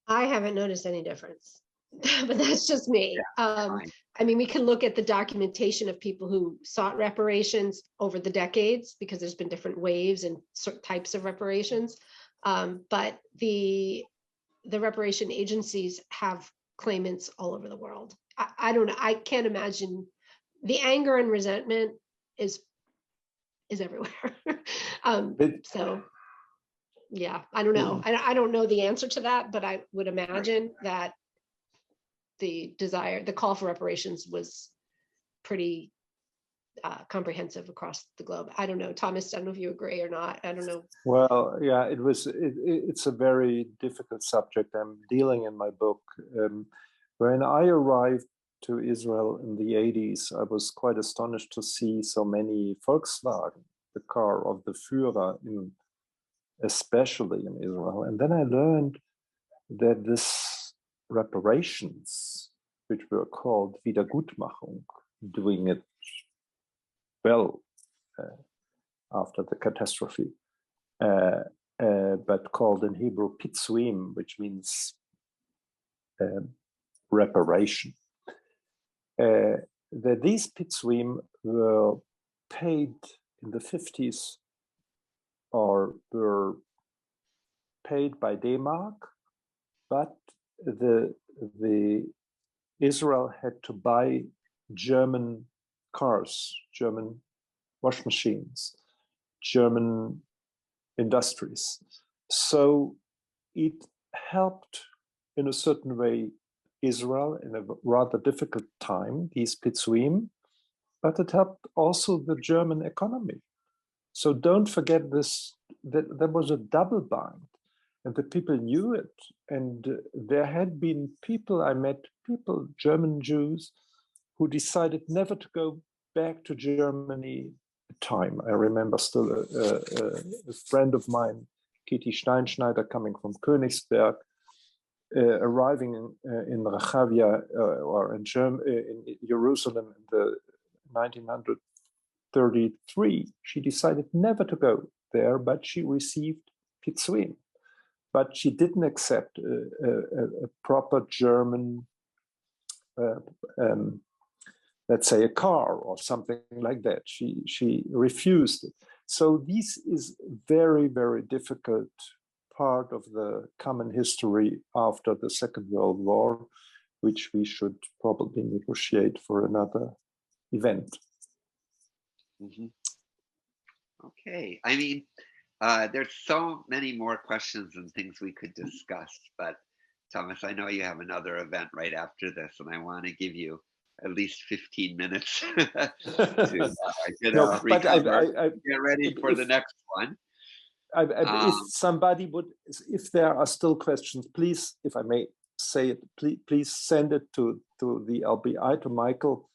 I haven't noticed any difference, but that's just me. Fine. I mean, we can look at the documentation of people who sought reparations over the decades, because there's been different waves and certain types of reparations. But the reparation agencies have claimants all over the world. I don't know. I can't imagine. The anger and resentment is everywhere. So yeah, I don't know. I don't know the answer to that, but I would imagine that the call for reparations was pretty comprehensive across the globe. I don't know, Thomas, I don't know if you agree or not. I don't know. Well, yeah, it's a very difficult subject I'm dealing in my book. When I arrived to Israel in the 80s, I was quite astonished to see so many Volkswagen, the car of the Führer, especially in Israel. And then I learned that this reparations, which were called Wiedergutmachung, doing it well after the catastrophe, but called in Hebrew pitzuim, which means reparation. That these pitzuim were paid in the 50s or were paid by D-Mark, but the Israel had to buy German cars, German wash machines, German industries. So it helped in a certain way Israel in a rather difficult time, these pitzuim, but it helped also the German economy. So don't forget this, that there was a double bind, and the people knew it. And there had been people, I met people, German Jews, who decided never to go back to Germany at time. I remember still a friend of mine, Kitty Steinschneider, coming from Königsberg, arriving in Rehavia or in Jerusalem in the 1933. She decided never to go there, but she received pitzuim. But she didn't accept a proper German, let's say, a car or something like that. She refused it. So this is very, very difficult part of the common history after the Second World War, which we should probably negotiate for another event. Mm-hmm. Okay, I mean, there's so many more questions and things we could discuss, but Thomas, I know you have another event right after this, and I want to give you at least 15 minutes to get ready for the next one. If somebody would, if there are still questions, please, if I may say it, please send it to the LBI, to Michael,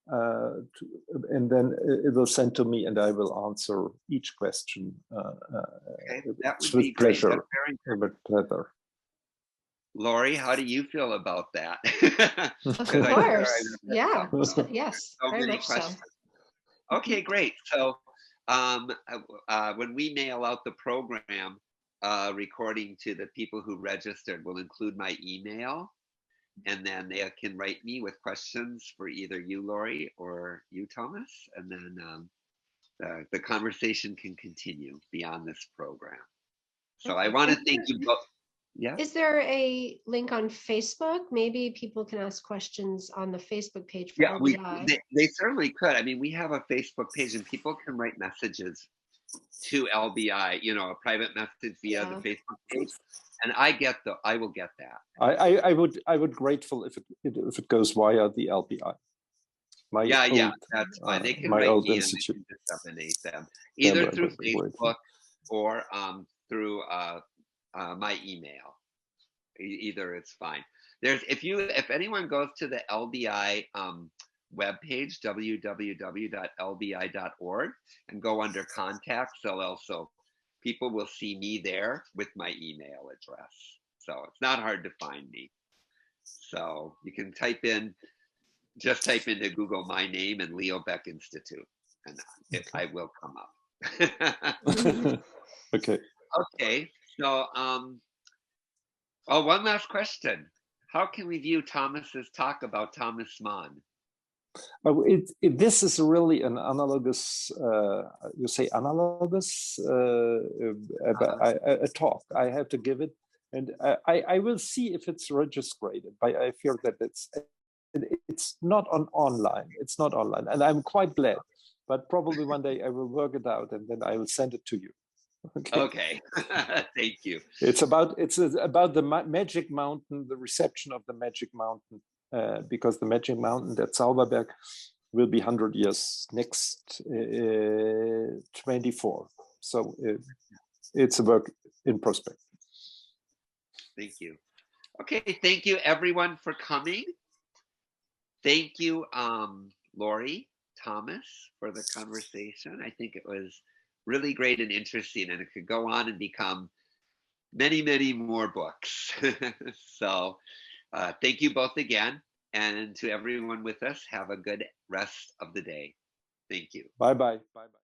and then it will send to me, and I will answer each question. Okay, that would with be pleasure. great. With pleasure. Laurie, how do you feel about that? Of course, yeah, yes, so very many much questions. so. Okay, great. So when we mail out the program recording to the people who registered, we'll include my email, and then they can write me with questions for either you, Laurie, or you, Thomas, and then the conversation can continue beyond this program. So I want to thank you both. Yeah. Is there a link on Facebook? Maybe people can ask questions on the Facebook page for LBI. They certainly could. I mean, we have a Facebook page, and people can write messages to LBI, a private message via the Facebook page, and I will get that. I would grateful if it goes via the LBI. That's fine. They can write me and disseminate them either through Facebook or through my email. Either is fine. If anyone goes to the LBI webpage, www.lbi.org, and go under contacts, people will see me there with my email address. So it's not hard to find me. So you can just type into Google my name and Leo Baeck Institute, and I will come up. Okay. Okay. So Oh, one last question. How can we view Thomas's talk about Thomas Mann? This is really an analogous, you say analogous, a talk. I have to give it, and I will see if it's registered. But I fear that it's not online. It's not online, and I'm quite glad. But probably one day I will work it out, and then I will send it to you. Okay. Okay. Thank you. It's about the Magic Mountain, the reception of the Magic Mountain, because the Magic Mountain, that Zauberberg, will be 100 years next 24. So it's a work in prospect. Thank you. Okay, thank you everyone for coming. Thank you, Laurie, Thomas, for the conversation. I think it was really great and interesting, and it could go on and become many, many more books. So thank you both again. And to everyone with us, have a good rest of the day. Thank you. Bye-bye. Bye-bye.